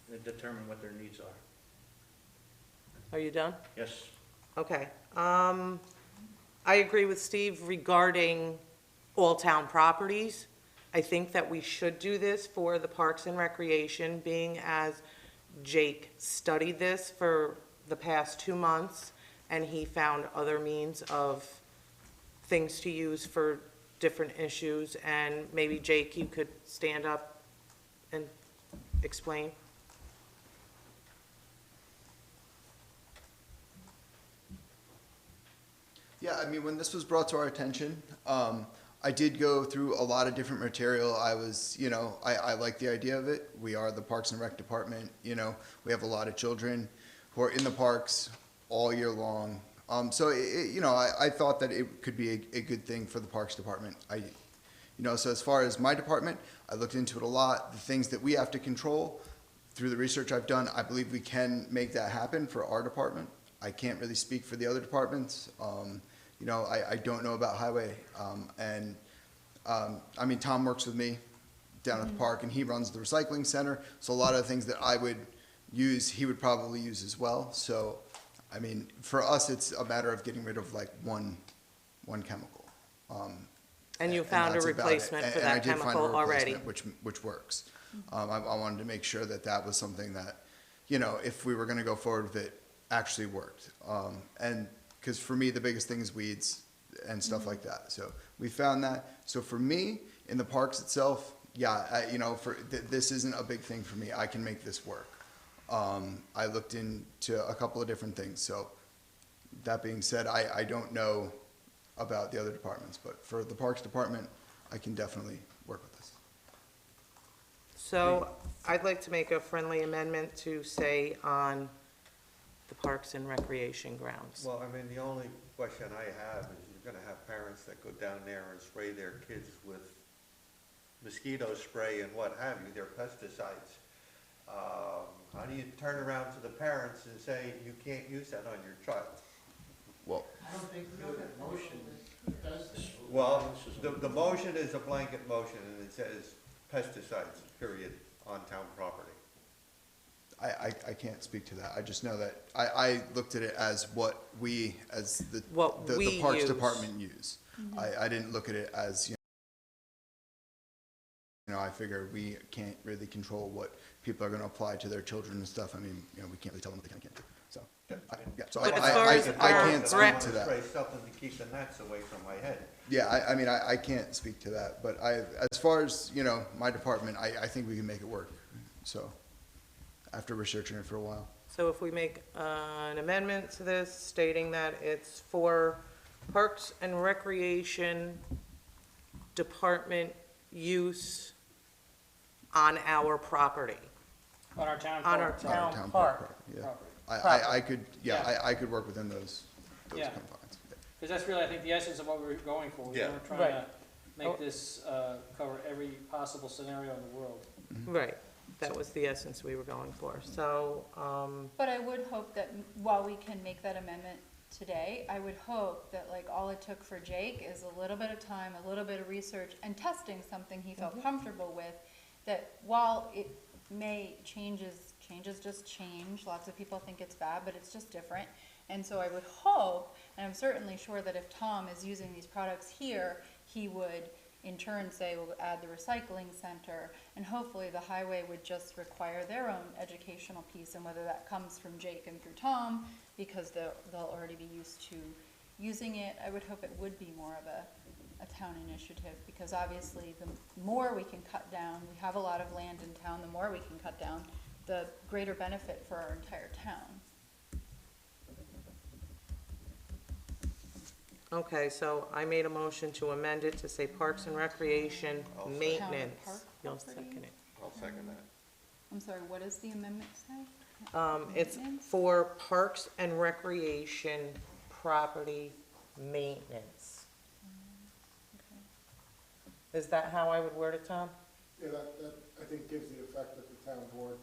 to determine what their needs are. Are you done? Yes. Okay. I agree with Steve regarding all town properties. I think that we should do this for the Parks and Recreation, being as Jake studied this for the past 2 months, and he found other means of things to use for different issues, and maybe Jake, you could stand up and explain. Yeah, I mean, when this was brought to our attention, I did go through a lot of different material. I was, I like the idea of it. We are the Parks and Rec Department, we have a lot of children who are in the parks all year long. So, I thought that it could be a good thing for the Parks Department. So as far as my department, I looked into it a lot. The things that we have to control, through the research I've done, I believe we can make that happen for our department. I can't really speak for the other departments. I don't know about highway. Tom works with me down at the park, and he runs the recycling center. So a lot of the things that I would use, he would probably use as well. So, for us, it's a matter of getting rid of like one chemical. And you found a that's about it. replacement for And I that did find a chemical already? replacement, which works. I wanted to make sure that was something that, if we were going to go forward with it, actually worked. And because for me, the biggest thing is weeds and stuff like that. So we found that. So for me, in the parks itself, yeah, this isn't a big thing for me. I can make this work. I looked into a couple of different things. So that being said, I don't know about the other departments, but for the Parks Department, I can definitely work with this. So I'd like to make a friendly amendment to say on the Parks and Recreation grounds. Well, the only question I have is you're gonna have parents that go down there and spray their kids with mosquito spray and what have you, their pesticides. How do you turn around to the parents and say you can't use that on your child? Well, I don't think the motion does this. Well, the motion is a blanket motion, and it says pesticides, period, on town property. I can't speak to that. I just know that I looked at it as what we, as the Parks use. Department use. I didn't look at it as, I figure we can't really control what people are going to apply to their children and stuff. We can't really tell them what they can and can't do. So, so But as far as I our can't speak rec- to that. Spray something to keep the gnats away from my head. Yeah, I can't speak to that. But as far as, my department, I think we can make it work. So, after researching it for a while. So if we make an amendment to this stating that it's for Parks and Recreation Department use on our property, On our town on our park. town Town park. park, yeah. Property. I could, I could work within those Yeah. confines. Because that's really, I think, the essence of what we were going for. We Yeah. weren't trying Right. to make this cover every possible scenario in the world. Right, that was the essence we were going for, so, But I would hope that while we can make that amendment today, I would hope that like all it took for Jake is a little bit of time, a little bit of research and testing something he felt comfortable with, that while it may changes just change, lots of people think it's bad, but it's just different. And so I would hope, and I'm certainly sure that if Tom is using these products here, he would in turn say, we'll add the recycling center, and hopefully the highway would just require their own educational piece, and whether that comes from Jake and through Tom, because they'll already be used to using it. I would hope it would be more of a town initiative, because obviously the more we can cut down, we have a lot of land in town, the more we can cut down, the greater benefit for our entire town. okay, so I made a motion to amend it to say Parks and Recreation I'll second. Maintenance. Town You'll park property? second it. I'll second that. I'm sorry, what does the amendment say? It's Maintenance? for Parks and Recreation property maintenance. Okay. Is that how I would word it, Tom? Yeah, that, I think gives the effect that the town board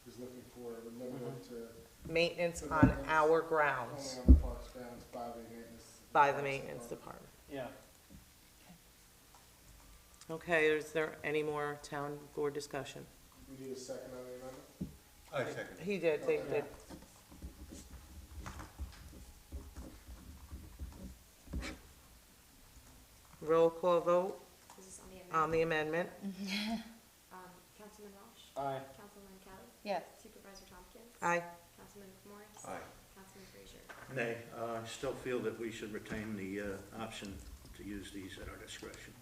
is looking for, limited to Maintenance The on maintenance. our only grounds on the parks grounds by the maintenance. by the maintenance department. Yeah. Okay, is there any more town board discussion? We need a second on the amendment? I second it. He did, they did. Roll call vote This is on the amendment. on the amendment. Councilman Welch, Aye. Councilwoman Kelly, Yes. Supervisor Tompkins. Aye. Councilman Morris. Aye. Councilman Frazier. Nay, I still feel that we should retain the option to use these at our discretion.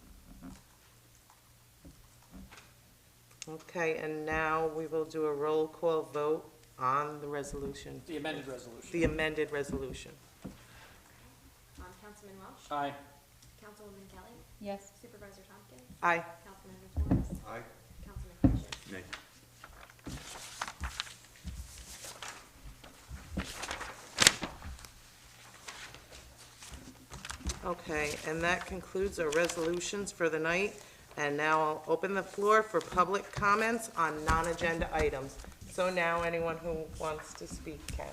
Okay, and now we will do a roll call vote on the resolution, The amended resolution. the amended resolution. Councilman Welch, Aye. Councilwoman Kelly, Yes. Supervisor Tompkins, Aye. Councilman Morris, Aye. Councilman Frazier. Nay. Okay, and that concludes our resolutions for the night. And now I'll open the floor for public comments on non-agenda items. So now anyone who wants to speak can.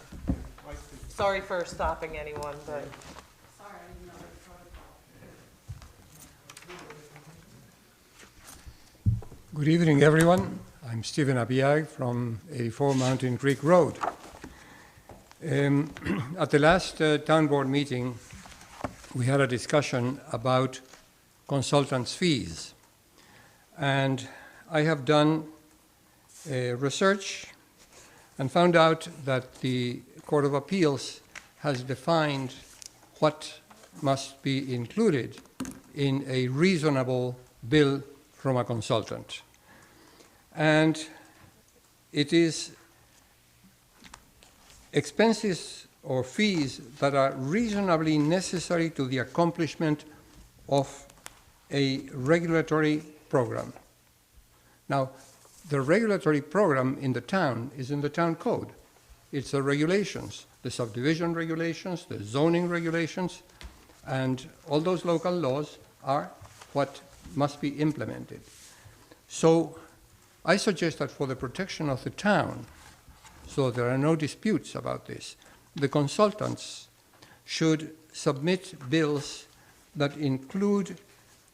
Sorry for stopping anyone, but. Good evening, everyone. I'm Stephen Abiag from 84 Mountain Creek Road. At the last town board meeting, we had a discussion about consultants' fees. And I have done research and found out that the Court of Appeals has defined what must be included in a reasonable bill from a consultant. And it is expenses or fees that are reasonably necessary to the accomplishment of a regulatory program. Now, the regulatory program in the town is in the town code. It's the regulations, the subdivision regulations, the zoning regulations, and all those local laws are what must be implemented. So I suggest that for the protection of the town, so there are no disputes about this, the consultants should submit bills that include,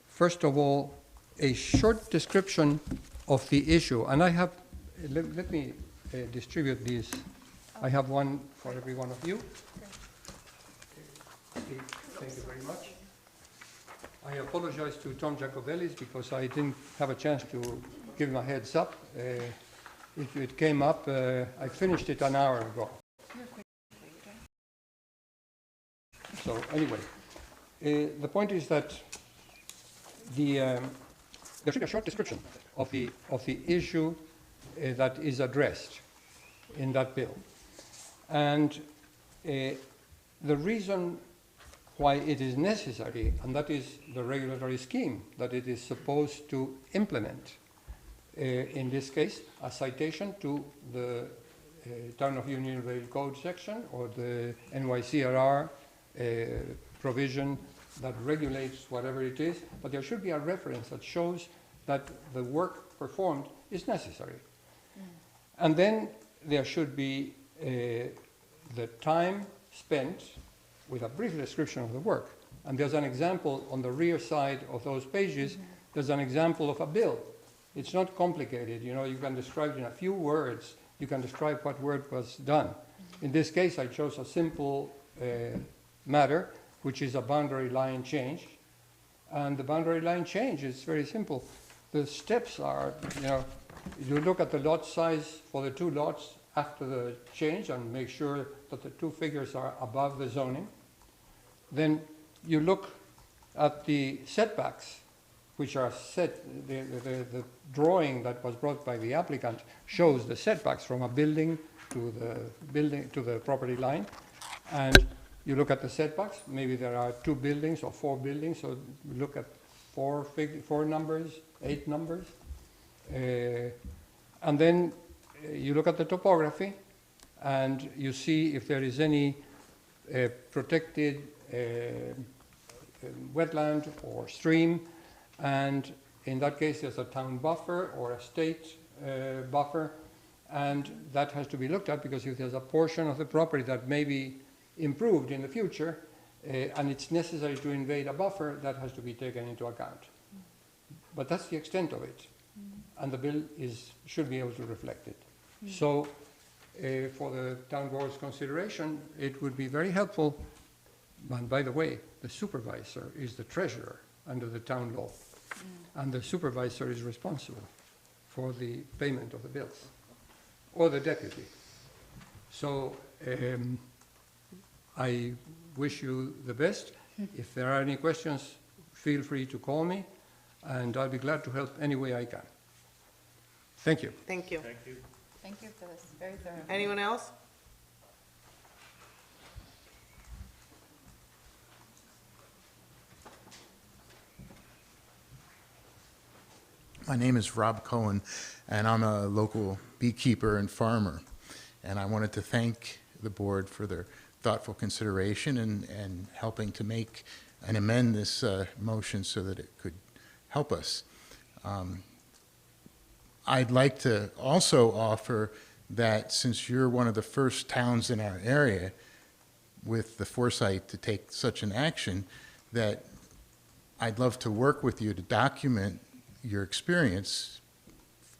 first of all, a short description of the issue. And I have, let me distribute these. I have one for every one of you. Thank you very much. I apologize to Tom Jacobellis because I didn't have a chance to give him a heads up. It came up, I finished it an hour ago. So anyway, the point is that there should be a short description of the issue that is addressed in that bill. And the reason why it is necessary, and that is the regulatory scheme that it is supposed to implement. In this case, a citation to the Town of Unionville Code section or the NYCRR provision that regulates whatever it is, but there should be a reference that shows that the work performed is necessary. And then there should be the time spent with a brief description of the work. And there's an example on the rear side of those pages, there's an example of a bill. It's not complicated, you know, you can describe in a few words, you can describe what work was done. In this case, I chose a simple matter, which is a boundary line change. And the boundary line change is very simple. The steps are, you know, you look at the lot size for the two lots after the change and make sure that the two figures are above the zoning. Then you look at the setbacks, which are set, the drawing that was brought by the applicant shows the setbacks from a building to the property line. And you look at the setbacks, maybe there are 2 buildings or 4 buildings, so you look at 4 numbers, 8 numbers. And then you look at the topography and you see if there is any protected wetland or stream, and in that case there's a town buffer or a state buffer, and that has to be looked at, because if there's a portion of the property that may be improved in the future and it's necessary to invade a buffer, that has to be taken into account. But that's the extent of it, and the bill should be able to reflect it. So for the town board's consideration, it would be very helpful. And by the way, the supervisor is the treasurer under the town law, and the supervisor is responsible for the payment of the bills, or the deputy. So I wish you the best. If there are any questions, feel free to call me, and I'll be glad to help any way I can. Thank you. Thank you. Thank you. Thank you for this, very thorough. Anyone else? My name is Rob Cohen, and I'm a local beekeeper and farmer. And I wanted to thank the board for their thoughtful consideration and helping to make and amend this motion so that it could help us. I'd like to also offer that since you're one of the first towns in our area with the foresight to take such an action, that I'd love to work with you to document your experience,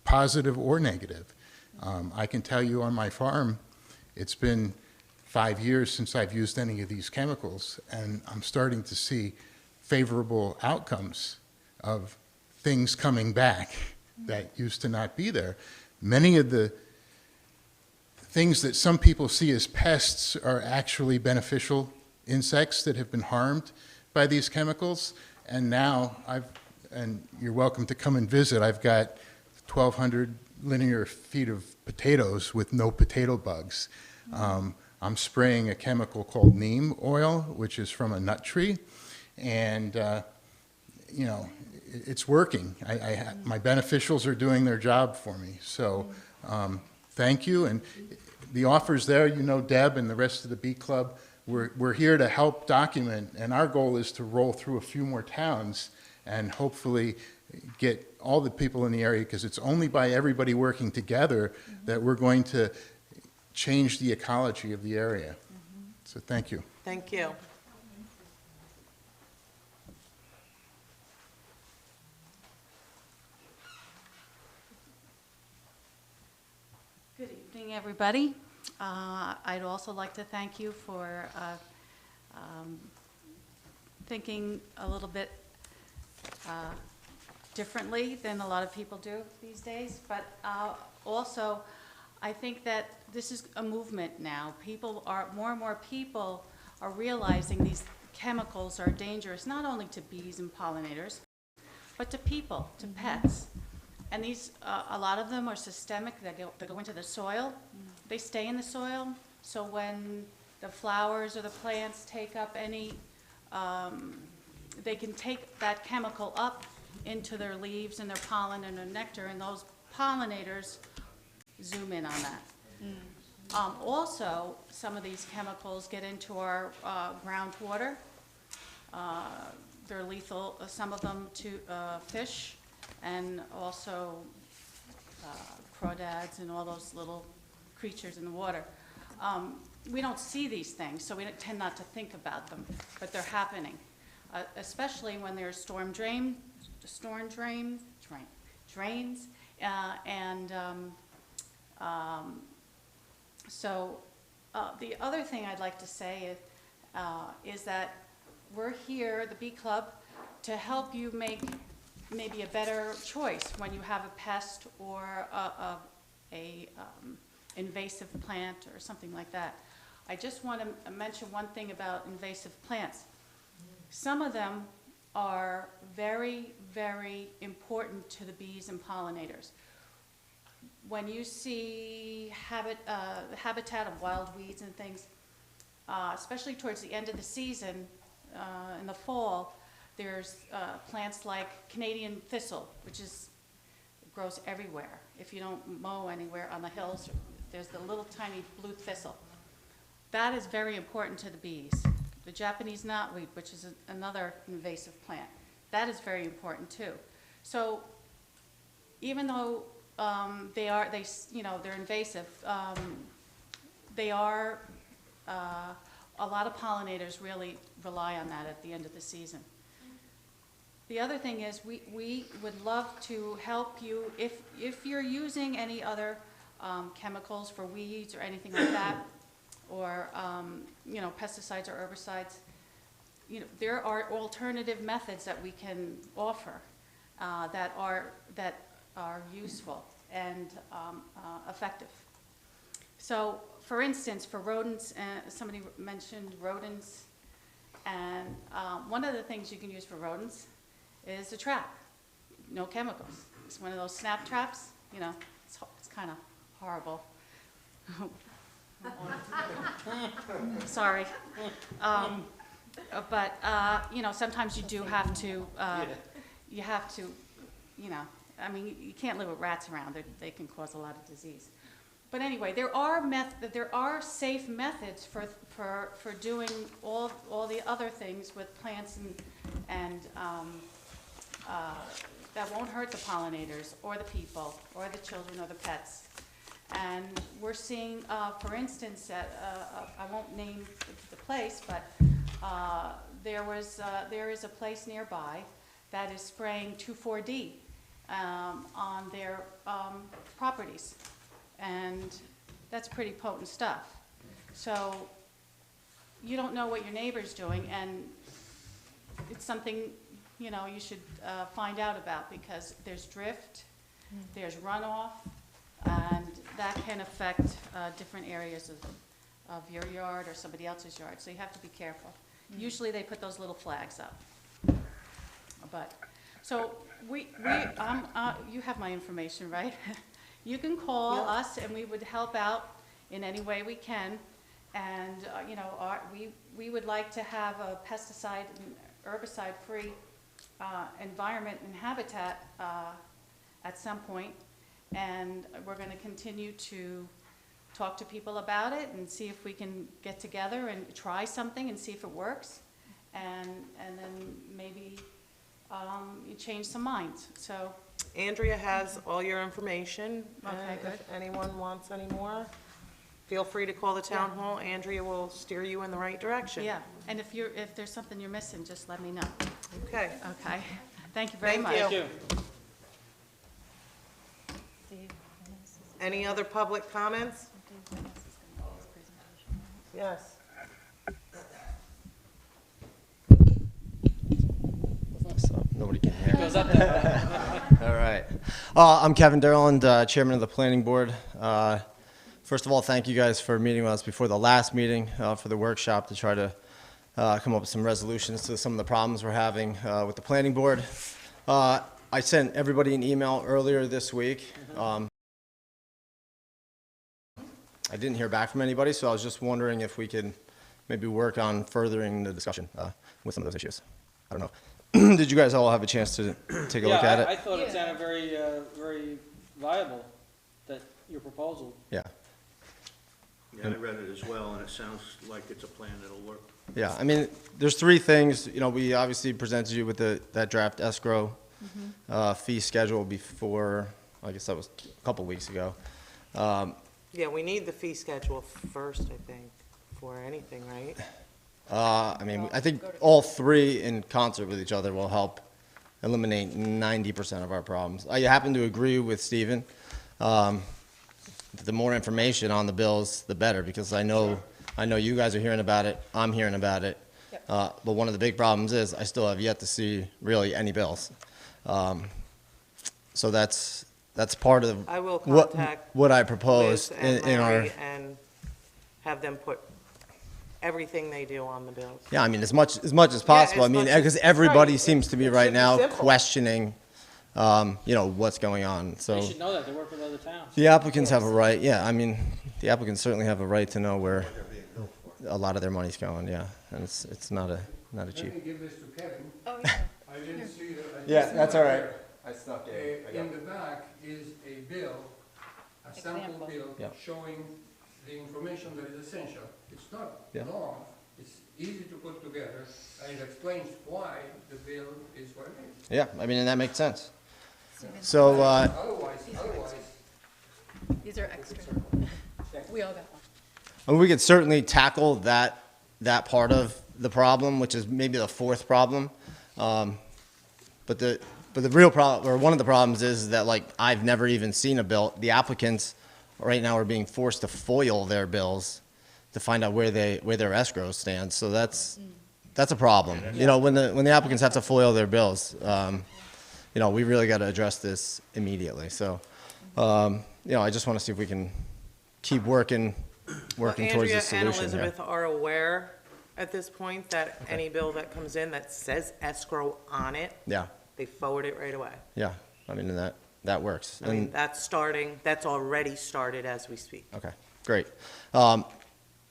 positive or negative. I can tell you on my farm, it's been 5 years since I've used any of these chemicals, and I'm starting to see favorable outcomes of things coming back that used to not be there. Many of the things that some people see as pests are actually beneficial insects that have been harmed by these chemicals. And now and you're welcome to come and visit, I've got 1,200 linear feet of potatoes with no potato bugs. I'm spraying a chemical called neem oil, which is from a nut tree, and you know, it's working. My beneficials are doing their job for me. So thank you. And the offer's there. You know, Deb and the rest of the Bee Club, we're here to help document, and our goal is to roll through a few more towns and hopefully get all the people in the area, because it's only by everybody working together that we're going to change the ecology of the area. So thank you. Thank you. Good evening, everybody. I'd also like to thank you for thinking a little bit differently than a lot of people do these days. But also, I think that this is a movement now. More and more people are realizing these chemicals are dangerous, not only to bees and pollinators, but to people, to pets. And these, a lot of them are systemic. They go into the soil. They stay in the soil. So when the flowers or the plants take up any, they can take that chemical up into their leaves and their pollen and their nectar, and those pollinators zoom in on that. Also, some of these chemicals get into our groundwater, They're lethal, some of them to fish, and also crawdads and all those little creatures in the water. We don't see these things, so we tend not to think about them, but they're happening, especially when there's drains, and so the other thing I'd like to say is that we're here, the Bee Club, to help you make maybe a better choice when you have a pest or a invasive plant or something like that. I just want to mention one thing about invasive plants. Some of them are very, very important to the bees and pollinators. When you see the habitat of wild weeds and things, especially towards the end of the season, in the fall, there's plants like Canadian thistle, which grows everywhere. If you don't mow anywhere on the hills, there's the little tiny blue thistle. That is very important to the bees. The Japanese knotweed, which is another invasive plant, that is very important too. So even though they're invasive, they are, a lot of pollinators really rely on that at the end of the season. The other thing is we would love to help you if you're using any other chemicals for weeds or anything like that, or pesticides or herbicides. There are alternative methods that we can offer that are useful and effective. So, for instance, for rodents, somebody mentioned rodents, and one of the things you can use for rodents is a trap, no chemicals. It's one of those snap traps, it's kind of horrible. Sorry. But, sometimes you do have to, you can't live with rats around. They can cause a lot of disease. But anyway, there are safe methods for doing all the other things with plants and that won't hurt the pollinators or the people or the children or the pets. And we're seeing, for instance, I won't name the place, but there is a place nearby that is spraying 2,4-D on their properties. And that's pretty potent stuff. So you don't know what your neighbor's doing, and it's something you should find out about, because there's drift, there's runoff, and that can affect different areas of your yard or somebody else's yard. So you have to be careful. Usually they put those little flags up. But so you have my information, right? You can call us, and we would help out in any way we can. And we would like to have a pesticide and herbicide-free environment and habitat at some point. And we're going to continue to talk to people about it and see if we can get together and try something and see if it works, and then maybe you change some minds. So Andrea has all your information. Okay, good. If anyone wants any more, feel free to call the town hall. Andrea will steer you in the right direction. Yeah, and if there's something you're missing, just let me know. Okay. Okay. Thank you very much. Thank Thank you. Any other public comments? Yes. So nobody can hear. Goes up there. All right. I'm Kevin Derland, Chairman of the Planning Board. First of all, thank you guys for meeting with us before the last meeting for the workshop to try to come up with some resolutions to some of the problems we're having with the Planning Board. I sent everybody an email earlier this week. I didn't hear back from anybody, so I was just wondering if we could maybe work on furthering the discussion with some of those issues. I don't know. Did you guys all have a chance to take a look at it? I thought it sounded very, very viable, your proposal. Yeah. Yeah, I read it as well, and it sounds like it's a plan that'll work. Yeah, I mean, there's three things, you know, we obviously presented you with that draft escrow fee schedule before, I guess that was a couple weeks ago. Yeah, we need the fee schedule first, I think, for anything, right? I mean, I think all three in concert with each other will help eliminate 90% of our problems. I happen to agree with Stephen. The more information on the bills, the better, because I know you guys are hearing about it, I'm hearing about it. But one of the big problems is I still have yet to see really any bills. So that's part of I will contact what I proposed Liz and in our. Larry and have them put everything they do on the bills. Yeah, I mean, as much as possible. I as mean, much as- because everybody right. seems to be It right should be now simple. questioning, you know, what's going on. They So should know that, they work with other towns. the applicants have a right, yeah, I mean, the applicants certainly have a right to know where a lot of their money's going, yeah. And it's not a cheap. Let me give this to Kevin. Oh, yeah. I didn't see that. Yeah, that's all right. I snuck In the back is a bill, a sample Example. bill Yeah. showing the information that is essential. It's not Yeah. long, it's easy to put together, and it explains why the bill is what it is. Yeah, I mean, and that makes sense. So, Otherwise, These are extra. We all got one. and we could certainly tackle that part of the problem, which is maybe the fourth problem. But the real problem, or one of the problems is that, like, I've never even seen a bill. The applicants right now are being forced to FOIL their bills to find out where their escrow stands. So that's a problem. You know, when the applicants have to FOIL their bills, you know, we really got to address this immediately. So, you know, I just want to see if we can keep working towards Andrea a solution and here. Elizabeth are aware at this point that any bill that comes in that says escrow on it, Yeah, they forward it right away. yeah. I mean, that works. I mean, that's already started as we speak. Okay, great. And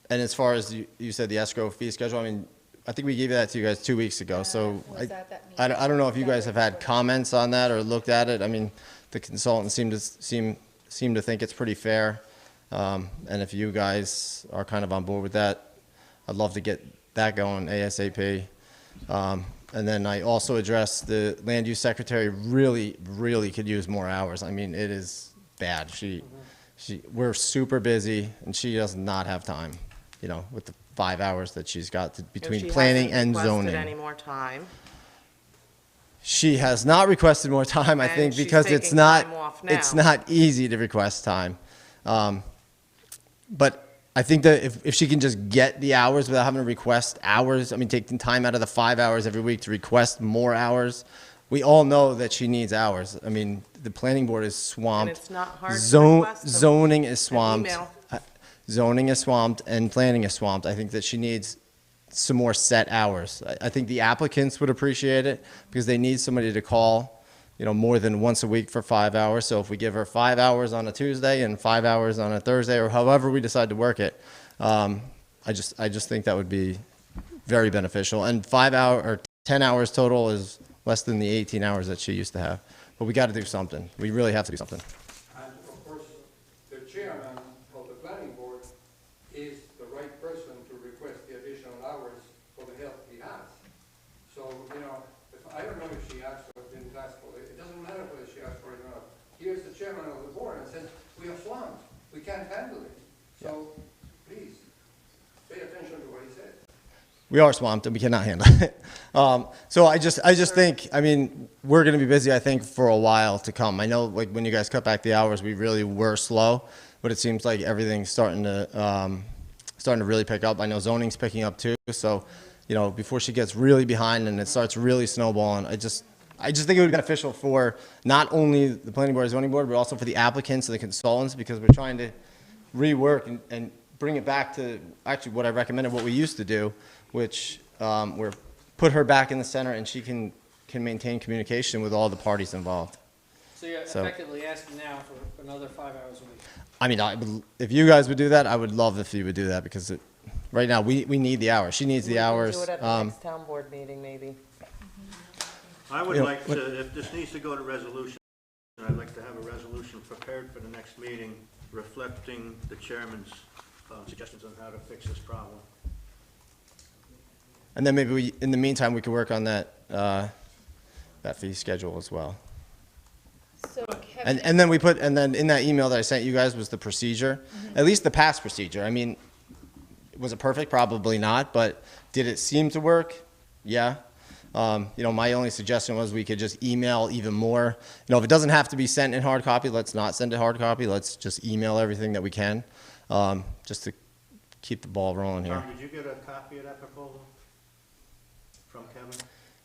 as far as you said, the escrow fee schedule, I mean, I think we gave that to you guys 2 weeks ago, so Was that meeting? I don't know if you guys have had comments on that or looked at it. I mean, the consultants seem to think it's pretty fair. And if you guys are kind of on board with that, I'd love to get that going ASAP. And then I also addressed the land use secretary really could use more hours. I mean, it is bad. We're super busy and she does not have time, you know, with the 5 hours that she's got between planning and She zoning. hasn't requested any more time. She has not requested more time, I And think, she's because taking time off it's now. not easy to request time. But I think that if she can just get the hours without having to request hours, I mean, taking time out of the 5 hours every week to request more hours, we all know that she needs hours. I mean, the planning board is swamped. And it's not hard to request them. Zoning is swamped. email. Zoning is swamped and planning is swamped. I think that she needs some more set hours. I think the applicants would appreciate it because they need somebody to call, you know, more than once a week for 5 hours. So if we give her 5 hours on a Tuesday and 5 hours on a Thursday, or however we decide to work it, I just think that would be very beneficial. And 10 hours total is less than the 18 hours that she used to have. But we got to do something. We really have to do something. and of course, the chairman of the planning board is the right person to request the additional hours for the help he has. So, you know, I don't know if she asked or didn't ask for it, it doesn't matter whether she asked for it or not. Here's the chairman of the board and says, we are swamped, we can't handle it. So, please, pay attention to what he said. We are swamped and we cannot handle it. So I just think, I mean, we're going to be busy, I think, for a while to come. I know, like, when you guys cut back the hours, we really were slow, but it seems like everything's starting to really pick up. I know zoning's picking up too. So, you know, before she gets really behind and it starts really snowballing, I just think it would be beneficial for not only the planning board and zoning board, but also for the applicants and the consultants, because we're trying to rework and bring it back to actually what I recommended, what we used to do, which we're put her back in the center and she can maintain communication with all the parties involved. So you're So- effectively asking now for another 5 hours a week. I mean, if you guys would do that, I would love if you would do that because right now we need the hours. She needs the hours. We can do it at the next town board meeting, maybe. I would You know, like to, if this needs to go to resolution, I'd like to have a resolution prepared for the next meeting reflecting the chairman's suggestions on how to fix this problem. And then maybe we, in the meantime, we could work on that, that fee schedule as well. So Kevin, And then we put, and then in that email that I sent you guys was the procedure, at least the past procedure. I mean, was it perfect? Probably not, but did it seem to work? Yeah. You know, my only suggestion was we could just email even more. You know, if it doesn't have to be sent in hard copy, let's not send it hard copy. Let's just email everything that we can, just to keep the ball rolling here. Tom, did you get a copy of that proposal from Kevin?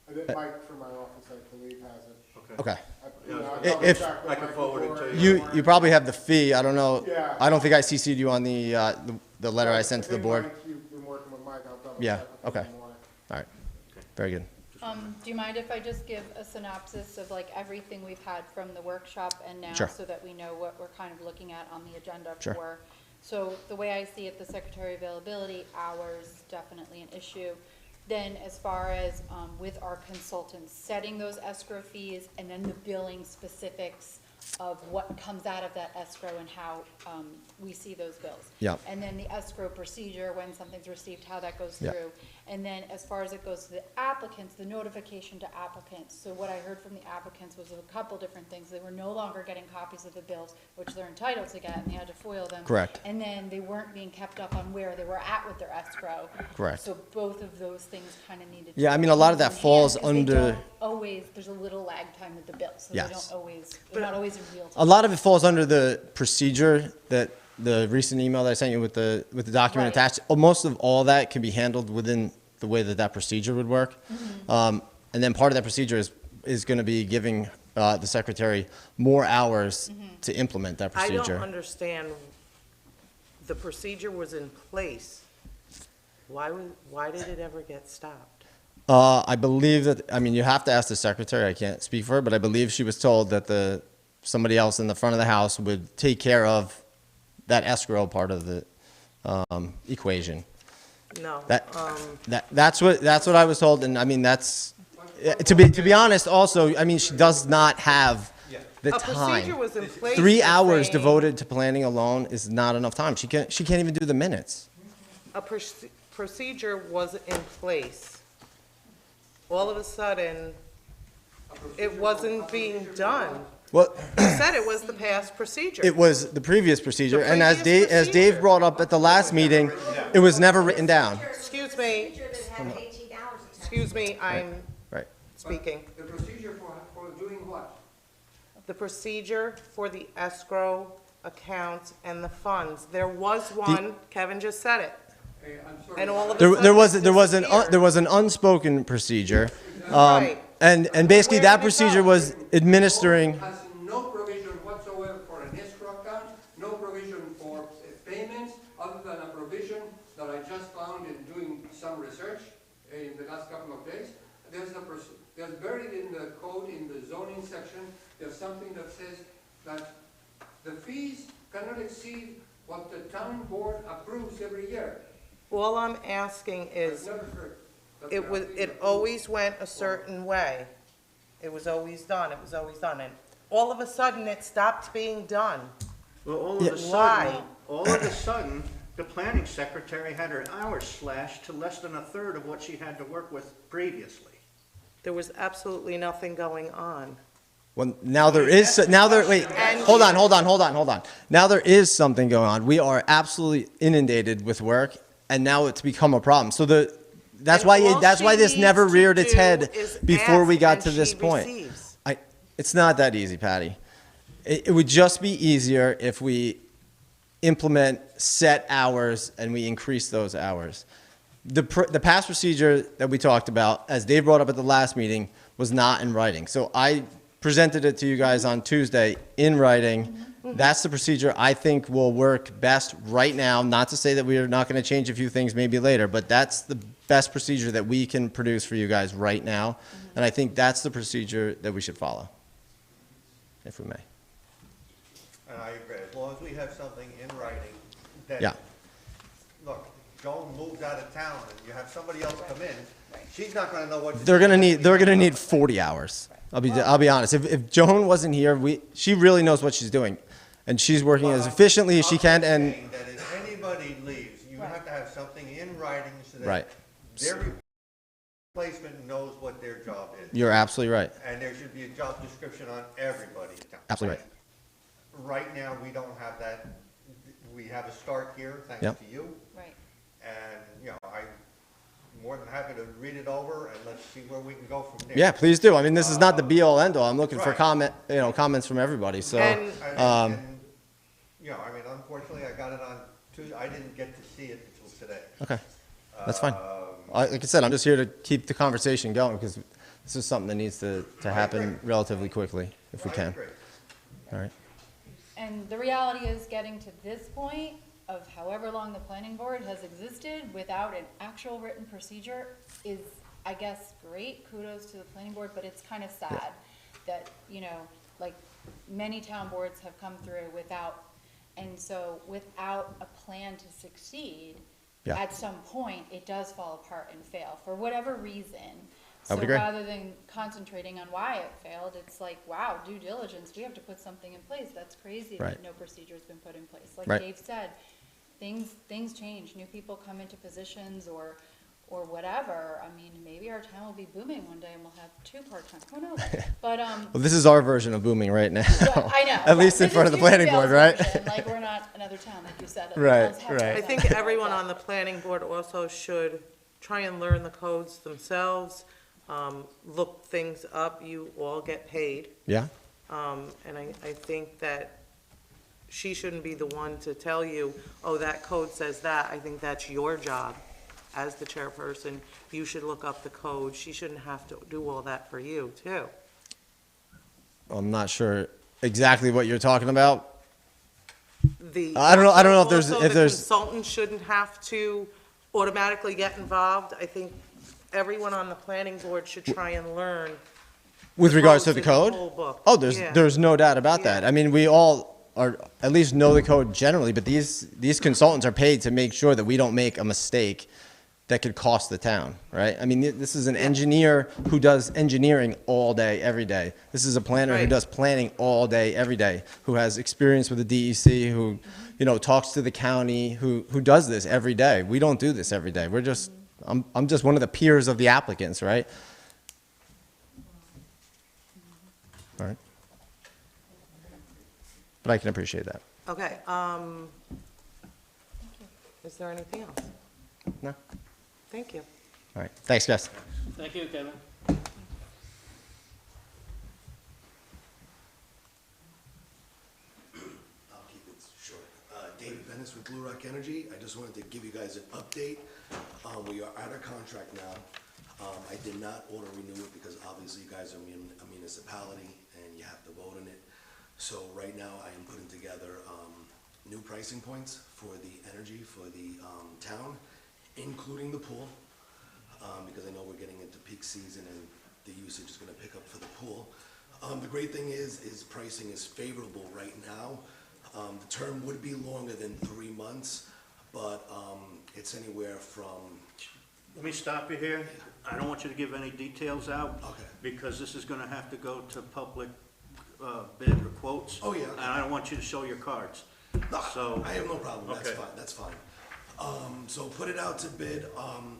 I think Mike from my office, I believe, has it. Okay. You know, If- double check with I can Mike forward it before- to you. You probably have the fee. I don't know. Yeah. I don't think I CC'd you on the letter I sent to the think board. Mike, you've been working with Mike, I'll double Yeah, check with him okay. in the morning. All right. Very good. do you mind if I just give a synopsis of like everything we've had from the workshop and now? Sure. So that we know what we're kind of looking at on the agenda Sure. for. So the way I see it, the secretary availability, hours, definitely an issue. Then as far as with our consultants, setting those escrow fees and then the billing specifics of what comes out of that escrow and how we see those bills. Yep. And then the escrow procedure, when something's received, how that goes Yep. through. And then as far as it goes to the applicants, the notification to applicants. So what I heard from the applicants was a couple different things. They were no longer getting copies of the bills, which they're entitled to get, and they had to foil them. Correct. And then they weren't being kept up on where they were at with their escrow. Correct. So both of those things kind of needed to. Yeah, I mean, a lot of go that hand in falls hand, 'cause they under- don't Always, there's a little lag time with the bills, so they Yes. don't always, they're not always in real time. A lot of it falls under the procedure that the recent email that I sent you with the document Right. attached. Most of all that can be handled within the way that procedure would work. And then part of that procedure is going to be giving the secretary more hours to implement that I procedure. don't understand, the procedure was in place. Why did it ever get stopped? I believe that, I mean, you have to ask the secretary, I can't speak for her, but I believe she was told that somebody else in the front of the house would take care of that escrow part of the equation. No. That's what I was told, and I mean, to be honest, also, I mean, she does not have the A procedure time. was in place. 3 for hours saying devoted to planning alone is not enough time. She can't even do the minutes. A procedure was in place. All of a sudden, it wasn't being done. Well, You said it was the past procedure. it was the previous procedure, The and as previous Dave procedure. brought up at the last meeting, it was never written down. Excuse me, excuse me, I'm Right. speaking. The procedure for doing what? The procedure for the escrow accounts and the funds. There was one, Kevin just said it, I'm sorry. and all of a There sudden was it there disappeared. was an unspoken procedure, Right. and basically Where that did it procedure go? was administering. Has no provision whatsoever for an escrow account, no provision for payments, other than a provision that I just found in doing some research in the last couple of days. There's buried in the code, in the zoning section, there's something that says that the fees cannot exceed what the town board approves every year. All I'm asking I've is, never heard that it there was, have been it approved. always went a certain way. It was always done, and all of a sudden, it stopped being done. Well, all of a Why? sudden, the planning secretary had her hours slashed to less than a third of what she had to work with previously. There was absolutely nothing going on. Well, now there is, wait, hold on. Now there is something going on. We are absolutely inundated with work, and now it's become a problem. So that's And why all she this never needs to reared its do head is before we ask, got and to this she point. receives. It's not that easy, Patty. It would just be easier if we implement set hours and we increase those hours. The past procedure that we talked about, as Dave brought up at the last meeting, was not in writing. So I presented it to you guys on Tuesday in writing. That's the procedure I think will work best right now. Not to say that we are not going to change a few things maybe later, but that's the best procedure that we can produce for you guys right now. And I think that's the procedure that we should follow, if we may. And I agree, as long as we have something in writing that. Yeah. Look, Joan moves out of town and you have somebody else come in, she's not gonna know what. to They're do. gonna need 40 hours. I'll be honest. If Joan wasn't here, she really knows what she's doing, and she's working as efficiently as she can. I'm And saying that if anybody leaves, you have to have something in writing so that Right. they're Placement knows what their job is. You're absolutely right. And there should be a job description on everybody's town. Absolutely right. Right now, we don't have that. We have a start here, thanks Yep. to you. Right. And, you know, I'm more than happy to read it over and let's see where we can go from there. Yeah, please do. I mean, this is not the be-all, end-all. I'm looking for Right. comments from everybody, so. And- And, you know, I mean, unfortunately, I got it on Tuesday. I didn't get to see it until today. Okay, that's fine. Like I said, I'm just here to keep the conversation going, because this is something that needs to happen relatively quickly, if we I can. agree. All right. And the reality is, getting to this point of however long the planning board has existed without an actual written procedure is, I guess, great. Kudos to the planning board, but it's kind of sad that, you know, like, many town boards have come through without, and so without a plan to succeed, Yeah. at some point, it does fall apart and fail, for whatever reason. I would agree. So rather than concentrating on why it failed, it's like, wow, due diligence, we have to put something in place. That's crazy that Right. no procedure's been put in place. Like Right. Dave said, things change, new people come into positions or whatever. I mean, maybe our town will be booming one day and we'll have 2 part-time, who knows? But, Well, this is our version of booming right now. yeah, I know. At least in This front is of the planning board, Unionville's right? version, like, we're not another town, like you said. Right, Unionville's has right. I that. think everyone on the planning board also should try and learn the codes themselves, look things up. You all get paid. Yeah, And I think that she shouldn't be the one to tell you, oh, that code says that. I think that's your job as the chairperson. You should look up the code. She shouldn't have to do all that for you, too. I'm not sure exactly what you're talking about. I don't know if there's- Also, if the there's- consultant shouldn't have to automatically get involved. I think everyone on the planning board should try and learn. With the regards to codes the in code? whole book. Oh, Yeah. there's no doubt about that. Yeah. I mean, we all are, at least know the code generally, but these consultants are paid to make sure that we don't make a mistake that could cost the town, right? I mean, this is an engineer who does engineering all day, every day. This is a planner who Right. does planning all day, every day, who has experience with the DEC, who, you know, talks to the county, who does this every day. We don't do this every day. We're just, I'm just one of the peers of the applicants, right? All right. But I can appreciate that. Okay, is there anything else? No? Thank you. All right. Thanks, guys. Thank you, Kevin. I'll keep it short. David Bennis with Blue Rock Energy. I just wanted to give you guys an update. We are out of contract now. I did not auto renew it because obviously you guys are a municipality and you have to vote on it. So right now I am putting together new pricing points for the energy for the town, including the pool, because I know we're getting into peak season and the usage is gonna pick up for the pool. The great thing is pricing is favorable right now. The term would be longer than 3 months, but it's anywhere from, Let me stop you here. I don't want you to give any details out. Okay. Because this is gonna have to go to public bid or quotes. Oh, yeah. And I don't want you to show your cards. So. I have no problem, that's Okay. fine, that's fine. So put it out to bid,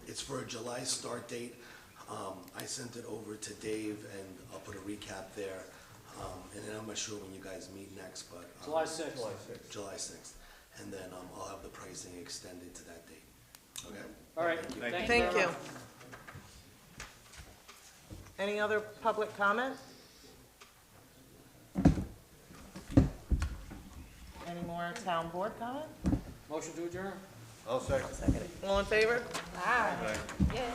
it's for a July start date. I sent it over to Dave and I'll put a recap there. And then I'm not sure when you guys meet next, but. July 6th. July 6th. And then I have the pricing extended to that date. Okay? All right. Thank Thank very you. much. Any other public comment? Any more town board comment? Motion to adjourn? I'll second. All in favor? Wow. Yeah.